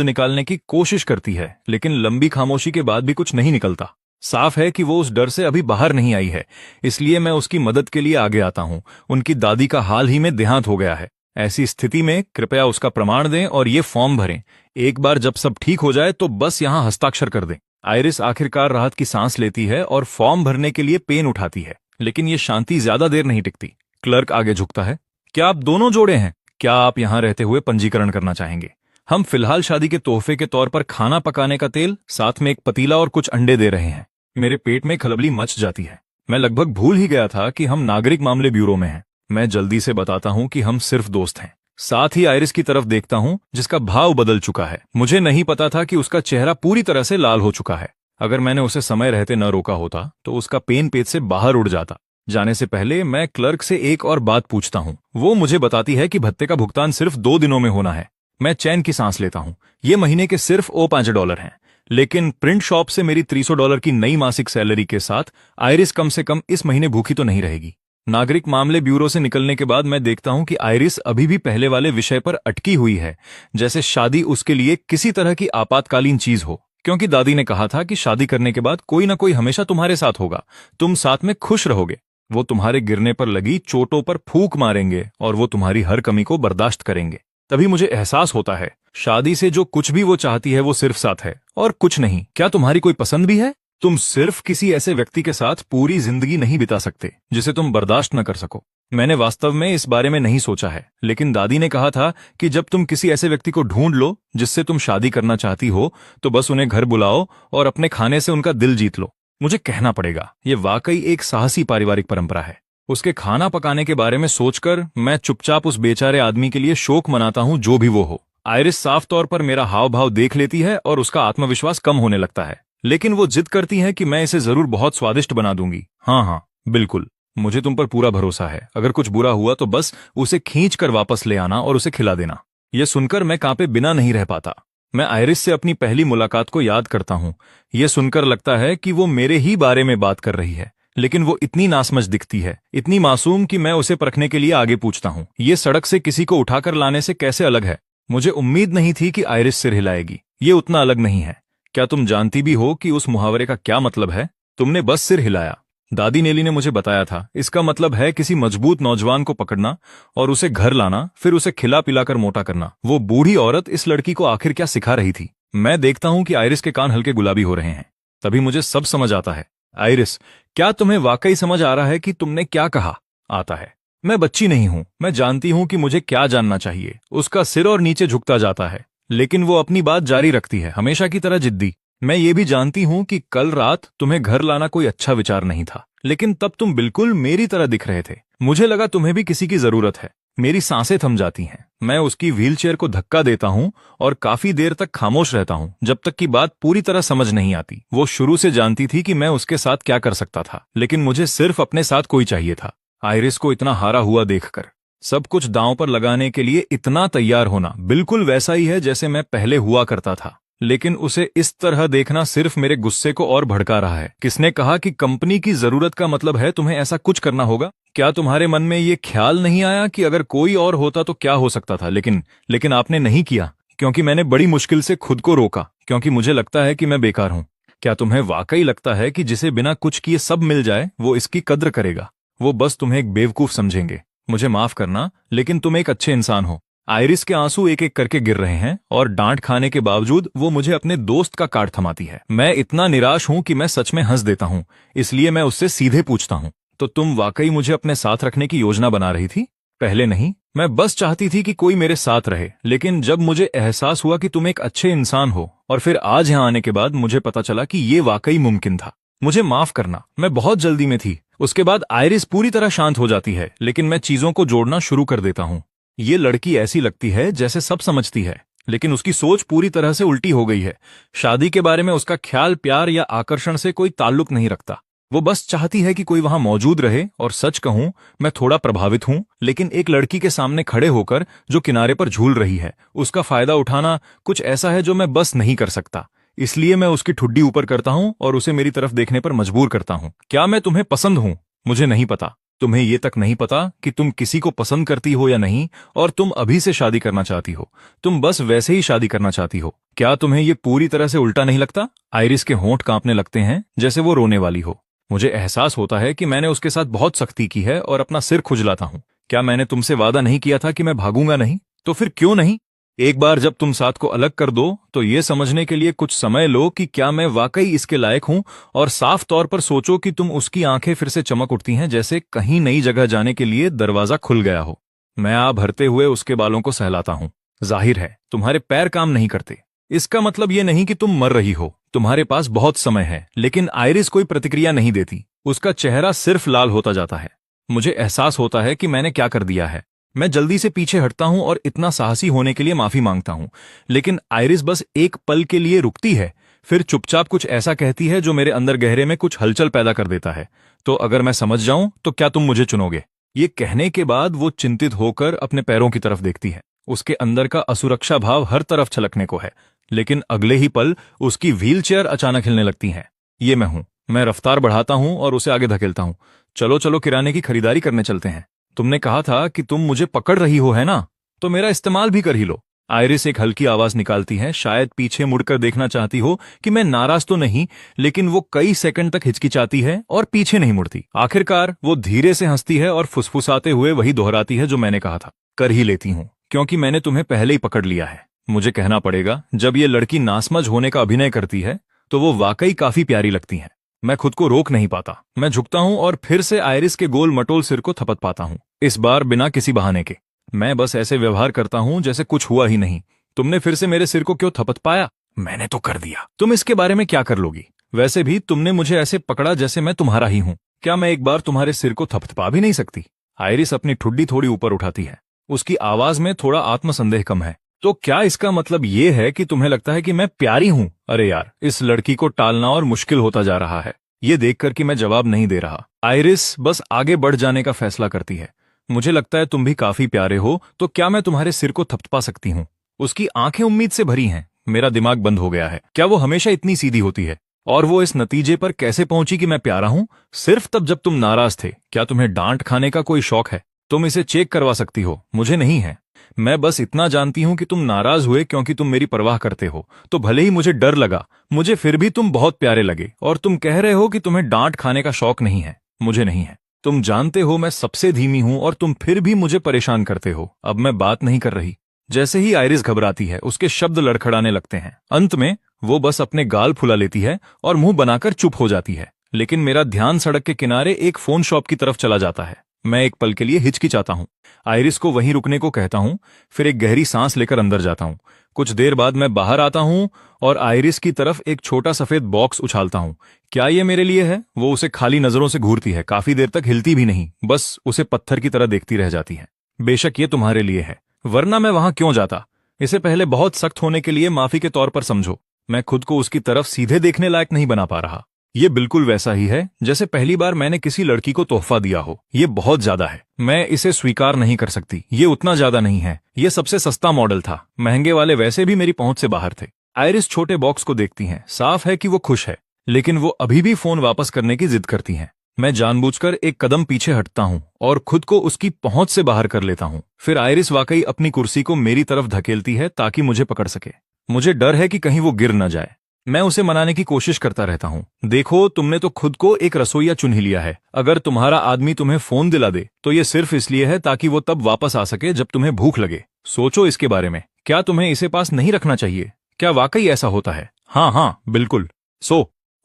निकालने की कोशिश करती है, लेकिन लंबी खामोशी के बाद भी कुछ नहीं निकलता। साफ है कि वो उस डर से अभी बाहर नहीं आई है, इसलिए मैं उसकी मदद के लिए आगे आता हूँ। उनकी दादी का हाल ही में देहांत हो गया है। ऐसी स्थिति में कृपया उसका प्रमाण दें और ये फॉर्म भरें। एक बार जब सब ठीक हो जाए तो बस यहाँ हस्ताक्षर कर दें। आयरिस आखिरकार राहत की सांस लेती है और फॉर्म भरने के लिए पेन उठाती है, लेकिन ये शांति ज्यादा देर नहीं टिकती। क्लर्क आगे झुकता है। क्या आप दोनों जोड़े हैं? क्या आप यहाँ रहते हुए पंजीकरण करना चाहेंगे? हम फिलहाल शादी के तोहफे के तौर पर खाना पकाने का तेल, साथ में एक पतीला और कुछ अंडे दे रहे हैं। मेरे पेट में खलबली मच जाती है। मैं लगभग भूल ही गया था कि हम नागरिक मामले ब्यूरो में हैं। मैं जल्दी से बताता हूं कि हम सिर्फ दोस्त हैं। साथ ही आयरिस की तरफ देखता हूं जिसका भाव बदल चुका है। मुझे नहीं पता था कि उसका चेहरा पूरी तरह से लाल हो चुका है। अगर मैंने उसे समय रहते न रोका होता तो उसका पेन पेट से बाहर उड़ जाता। जाने से पहले मैं क्लर्क से एक और बात पूछता हूं। वो मुझे बताती है कि भत्ते का भुगतान सिर्फ 2 दिनों में होना है। मैं चैन की सांस लेता हूं। ये महीने के सिर्फ $5 हैं, लेकिन प्रिंट शॉप से मेरी $300 की नई मासिक सैलरी के साथ आयरिस कम से कम इस महीने भूखी तो नहीं रहेगी। नागरिक मामले ब्यूरो से निकलने के बाद मैं देखता हूं कि आयरिस अभी भी पहले वाले विषय पर अटकी हुई है, जैसे शादी उसके लिए किसी तरह की आपातकालीन चीज हो। क्योंकि दादी ने कहा था कि शादी करने के बाद कोई ना कोई हमेशा तुम्हारे साथ होगा, तुम साथ में खुश रहोगे। वो तुम्हारे गिरने पर लगी चोटों पर फूंक मारेंगे और वो तुम्हारी हर कमी को बर्दाश्त करेंगे। तभी मुझे एहसास होता है, शादी से जो कुछ भी वो चाहती है वो सिर्फ साथ है और कुछ नहीं। क्या तुम्हारी कोई पसंद भी है? तुम सिर्फ किसी ऐसे व्यक्ति के साथ पूरी जिंदगी नहीं बिता सकते जिसे तुम बर्दाश्त न कर सको। मैंने वास्तव में इस बारे में नहीं सोचा है, लेकिन दादी ने कहा था कि जब तुम किसी ऐसे व्यक्ति को ढूंढ लो जिससे तुम शादी करना चाहती हो, तो बस उन्हें घर बुलाओ और अपने खाने से उनका दिल जीत लो। मुझे कहना पड़ेगा, ये वाकई एक साहसी पारिवारिक परंपरा है। उसके खाना पकाने के बारे में सोचकर मैं चुपचाप उस बेचारे आदमी के लिए शोक मनाता हूं, जो भी वो हो। आयरिस साफ तौर पर मेरा हाव भाव देख लेती है और उसका आत्मविश्वास कम होने लगता है, लेकिन वो जिद करती है कि मैं इसे जरूर बहुत स्वादिष्ट बना दूंगी। हाँ हाँ बिल्कुल, मुझे तुम पर पूरा भरोसा है। अगर कुछ बुरा हुआ तो बस उसे खींच कर वापस ले आना और उसे खिला देना। यह सुनकर मैं कांपे बिना नहीं रह पाता। मैं आयरिस से अपनी पहली मुलाकात को याद करता हूँ। यह सुनकर लगता है कि वो मेरे ही बारे में बात कर रही है, लेकिन वो इतनी नासमझ दिखती है, इतनी मासूम कि मैं उसे परखने के लिए आगे पूछता हूँ, ये सड़क से किसी को उठाकर लाने से कैसे अलग है? मुझे उम्मीद नहीं थी कि आयरिस सिर हिलाएगी। ये उतना अलग नहीं है। क्या तुम जानती भी हो कि उस मुहावरे का क्या मतलब है? तुमने बस सिर हिलाया। दादी नेली ने मुझे बताया था। इसका मतलब है किसी मजबूत नौजवान को पकड़ना और उसे घर लाना, फिर उसे खिला पिलाकर मोटा करना। वो बूढ़ी औरत इस लड़की को आखिर क्या सिखा रही थी? मैं देखता हूं कि आयरिस के कान हल्के गुलाबी हो रहे हैं। तभी मुझे सब समझ आता है। आयरिस, क्या तुम्हें वाकई समझ आ रहा है कि तुमने क्या कहा? आता है। मैं बच्ची नहीं हूं। मैं जानती हूं कि मुझे क्या जानना चाहिए। उसका सिर और नीचे झुकता जाता है, लेकिन वो अपनी बात जारी रखती है, हमेशा की तरह जिद्दी। मैं ये भी जानती हूं कि कल रात तुम्हें घर लाना कोई अच्छा विचार नहीं था, लेकिन तब तुम बिल्कुल मेरी तरह दिख रहे थे। मुझे लगा तुम्हें भी किसी की जरूरत है। मेरी सांसें थम जाती हैं। मैं उसकी व्हीलचेयर को धक्का देता हूं और काफी देर तक खामोश रहता हूं, जब तक कि बात पूरी तरह समझ नहीं आती। वो शुरू से जानती थी कि मैं उसके साथ क्या कर सकता था, लेकिन मुझे सिर्फ अपने साथ कोई चाहिए था। आयरिस को इतना हारा हुआ देखकर, सब कुछ दांव पर लगाने के लिए इतना तैयार होना, बिल्कुल वैसा ही है जैसे मैं पहले हुआ करता था। लेकिन उसे इस तरह देखना सिर्फ मेरे गुस्से को और भड़का रहा है। किसने कहा कि कंपनी की जरूरत का मतलब है तुम्हें ऐसा कुछ करना होगा? क्या तुम्हारे मन में ये ख्याल नहीं आया कि अगर कोई और होता तो क्या हो सकता था? लेकिन आपने नहीं किया, क्योंकि मैंने बड़ी मुश्किल से खुद को रोका, क्योंकि मुझे लगता है कि मैं बेकार हूं। क्या तुम्हें वाकई लगता है कि जिसे बिना कुछ किए सब मिल जाए वो इसकी कद्र करेगा? वो बस तुम्हें एक बेवकूफ समझेंगे। मुझे माफ करना, लेकिन तुम एक अच्छे इंसान हो। आयरिस के आंसू एक एक करके गिर रहे हैं और डांट खाने के बावजूद वो मुझे अपने दोस्त का कार्ड थमाती है। मैं इतना निराश हूं कि मैं सच में हंस देता हूं। इसलिए मैं उससे सीधे पूछता हूं, तो तुम वाकई मुझे अपने साथ रखने की योजना बना रही थी? पहले नहीं, मैं बस चाहती थी कि कोई मेरे साथ रहे। लेकिन जब मुझे एहसास हुआ कि तुम एक अच्छे इंसान हो, और फिर आज यहां आने के बाद मुझे पता चला कि ये वाकई मुमकिन था। मुझे माफ करना, मैं बहुत जल्दी में थी उसके बाद आयरिस पूरी तरह शांत हो जाती है, लेकिन मैं चीजों को जोड़ना शुरू कर देता हूँ। ये लड़की ऐसी लगती है जैसे सब समझती है, लेकिन उसकी सोच पूरी तरह से उल्टी हो गई है। शादी के बारे में उसका ख्याल प्यार या आकर्षण से कोई ताल्लुक नहीं रखता। वो बस चाहती है कि कोई वहां मौजूद रहे। और सच कहूं, मैं थोड़ा प्रभावित हूं, लेकिन एक लड़की के सामने खड़े होकर जो किनारे पर झूल रही है, उसका फायदा उठाना कुछ ऐसा है जो मैं बस नहीं कर सकता। इसलिए मैं उसकी ठुड्डी ऊपर करता हूं और उसे मेरी तरफ देखने पर मजबूर करता हूं। क्या मैं तुम्हें पसंद हूं? मुझे नहीं पता। तुम्हें ये तक नहीं पता कि तुम किसी को पसंद करती हो या नहीं, और तुम अभी से शादी करना चाहती हो। तुम बस वैसे ही शादी करना चाहती हो। क्या तुम्हें ये पूरी तरह से उल्टा नहीं लगता? आयरिस के होंठ कांपने लगते हैं जैसे वो रोने वाली हो। मुझे एहसास होता है कि मैंने उसके साथ बहुत सख्ती की है और अपना सिर खुजलाता हूं। क्या मैंने तुमसे वादा नहीं किया था कि मैं भागूंगा नहीं? तो फिर क्यों नहीं? एक बार जब तुम साथ को अलग कर दो तो ये समझने के लिए कुछ समय लो कि क्या मैं वाकई इसके लायक हूं, और साफ तौर पर सोचो कि तुम उसकी आंखें फिर से चमक उठती हैं जैसे कहीं नई जगह जाने के लिए दरवाजा खुल गया हो। मैं आ भरते हुए उसके बालों को सहलाता हूं। जाहिर है तुम्हारे पैर काम नहीं करते। इसका मतलब ये नहीं कि तुम मर रही हो। तुम्हारे पास बहुत समय है। लेकिन आयरिस कोई प्रतिक्रिया नहीं देती। उसका चेहरा सिर्फ लाल होता जाता है। मुझे एहसास होता है कि मैंने क्या कर दिया है। मैं जल्दी से पीछे हटता हूं और इतना साहसी होने के लिए माफी मांगता हूं, लेकिन आयरिस बस एक पल के लिए रुकती है, फिर चुपचाप कुछ ऐसा कहती है जो मेरे अंदर गहरे में कुछ हलचल पैदा कर देता है। तो अगर मैं समझ जाऊं तो क्या तुम मुझे चुनोगे? ये कहने के बाद वो चिंतित होकर अपने पैरों की तरफ देखती है। उसके अंदर का असुरक्षा भाव हर तरफ छलकने को है, लेकिन अगले ही पल उसकी व्हीलचेयर अचानक हिलने लगती है। ये मैं हूं। मैं रफ्तार बढ़ाता हूं और उसे आगे धकेलता हूं। चलो चलो, किराने की खरीदारी करने चलते हैं। तुमने कहा था कि तुम मुझे पकड़ रही हो, है ना? तो मेरा इस्तेमाल भी कर ही लो। आयरिस एक हल्की आवाज निकालती है, शायद पीछे मुड़कर देखना चाहती हो कि मैं नाराज तो नहीं, लेकिन वो कई सेकंड तक हिचकिचाती है और पीछे नहीं मुड़ती। आखिरकार वो धीरे से हंसती है और फुसफुसाते हुए वही दोहराती है जो मैंने कहा था, कर ही लेती हूं, क्योंकि मैंने तुम्हें पहले ही पकड़ लिया है। मुझे कहना पड़ेगा, जब ये लड़की नासमझ होने का अभिनय करती है तो वो वाकई काफी प्यारी लगती है। मैं खुद को रोक नहीं पाता। मैं झुकता हूं और फिर से आयरिस के गोल मटोल सिर को थपथ पाता हूं, इस बार बिना किसी बहाने के। मैं बस ऐसे व्यवहार करता हूं जैसे कुछ हुआ ही नहीं। तुमने फिर से मेरे सिर को क्यों थपथ पाया? मैंने तो कर दिया। तुम इसके बारे में क्या कर लोगी? वैसे भी तुमने मुझे ऐसे पकड़ा जैसे मैं तुम्हारा ही हूं। क्या मैं एक बार तुम्हारे सिर को थपथपा भी नहीं सकती? आयरिस अपनी ठुड्डी थोड़ी ऊपर उठाती है। उसकी आवाज में थोड़ा आत्मसंदेह कम है। तो क्या इसका मतलब ये है कि तुम्हें लगता है कि मैं प्यारी हूं? अरे यार, इस लड़की को टालना और मुश्किल होता जा रहा है। ये देखकर कि मैं जवाब नहीं दे रहा, आयरिस बस आगे बढ़ जाने का फैसला करती है। मुझे लगता है तुम भी काफी प्यारे हो, तो क्या मैं तुम्हारे सिर को थपथपा सकती हूँ? उसकी आंखें उम्मीद से भरी हैं। मेरा दिमाग बंद हो गया है। क्या वो हमेशा इतनी सीधी होती है? और वो इस नतीजे पर कैसे पहुंची कि मैं प्यारा हूं सिर्फ तब जब तुम नाराज थे? क्या तुम्हें डांट खाने का कोई शौक है? तुम इसे चेक करवा सकती हो, मुझे नहीं है। मैं बस इतना जानती हूं कि तुम नाराज हुए क्योंकि तुम मेरी परवाह करते हो। तो भले ही मुझे डर लगा, मुझे फिर भी तुम बहुत प्यारे लगे। और तुम कह रहे हो कि तुम्हें डांट खाने का शौक नहीं है। मुझे नहीं है। तुम जानते हो मैं सबसे धीमी हूं और तुम फिर भी मुझे परेशान करते हो। अब मैं बात नहीं कर रही। जैसे ही आयरिस घबराती है, उसके शब्द लड़खड़ाने लगते हैं। अंत में वो बस अपने गाल फुला लेती है और मुंह बनाकर चुप हो जाती है। लेकिन मेरा ध्यान सड़क के किनारे एक फोन शॉप की तरफ चला जाता है। मैं एक पल के लिए हिचकिचाता हूं। आयरिस को वहीं रुकने को कहता हूं, फिर एक गहरी सांस लेकर अंदर जाता हूं। कुछ देर बाद मैं बाहर आता हूं और आयरिस की तरफ एक छोटा सफेद बॉक्स उछालता हूं। क्या ये मेरे लिए है? वो उसे खाली नजरों से घूरती है, काफी देर तक हिलती भी नहीं, बस उसे पत्थर की तरह देखती रह जाती है। बेशक ये तुम्हारे लिए है, वरना मैं वहां क्यों जाता? इसे पहले बहुत सख्त होने के लिए माफी के तौर पर समझो। मैं खुद को उसकी तरफ सीधे देखने लायक नहीं बना पा रहा। ये बिल्कुल वैसा ही है जैसे पहली बार मैंने किसी लड़की को तोहफा दिया हो। ये बहुत ज्यादा है, मैं इसे स्वीकार नहीं कर सकती। ये उतना ज्यादा नहीं है। ये सबसे सस्ता मॉडल था, महंगे वाले वैसे भी मेरी पहुंच से बाहर थे। आयरिस छोटे बॉक्स को देखती हैं। साफ है कि वो खुश है, लेकिन वो अभी भी फोन वापस करने की जिद करती हैं। मैं जानबूझकर एक कदम पीछे हटता हूं और खुद को उसकी पहुंच से बाहर कर लेता हूं। फिर आयरिस वाकई अपनी कुर्सी को मेरी तरफ धकेलती है ताकि मुझे पकड़ सके। मुझे डर है कि कहीं वो गिर न जाए। मैं उसे मनाने की कोशिश करता रहता हूं। देखो, तुमने तो खुद को एक रसोइया चुन ही लिया है। अगर तुम्हारा आदमी तुम्हें फोन दिला दे तो ये सिर्फ इसलिए है ताकि वो तब वापस आ सके जब तुम्हें भूख लगे। सोचो इसके बारे में। क्या तुम्हें इसे पास नहीं रखना चाहिए? क्या वाकई ऐसा होता है? हाँ, बिल्कुल।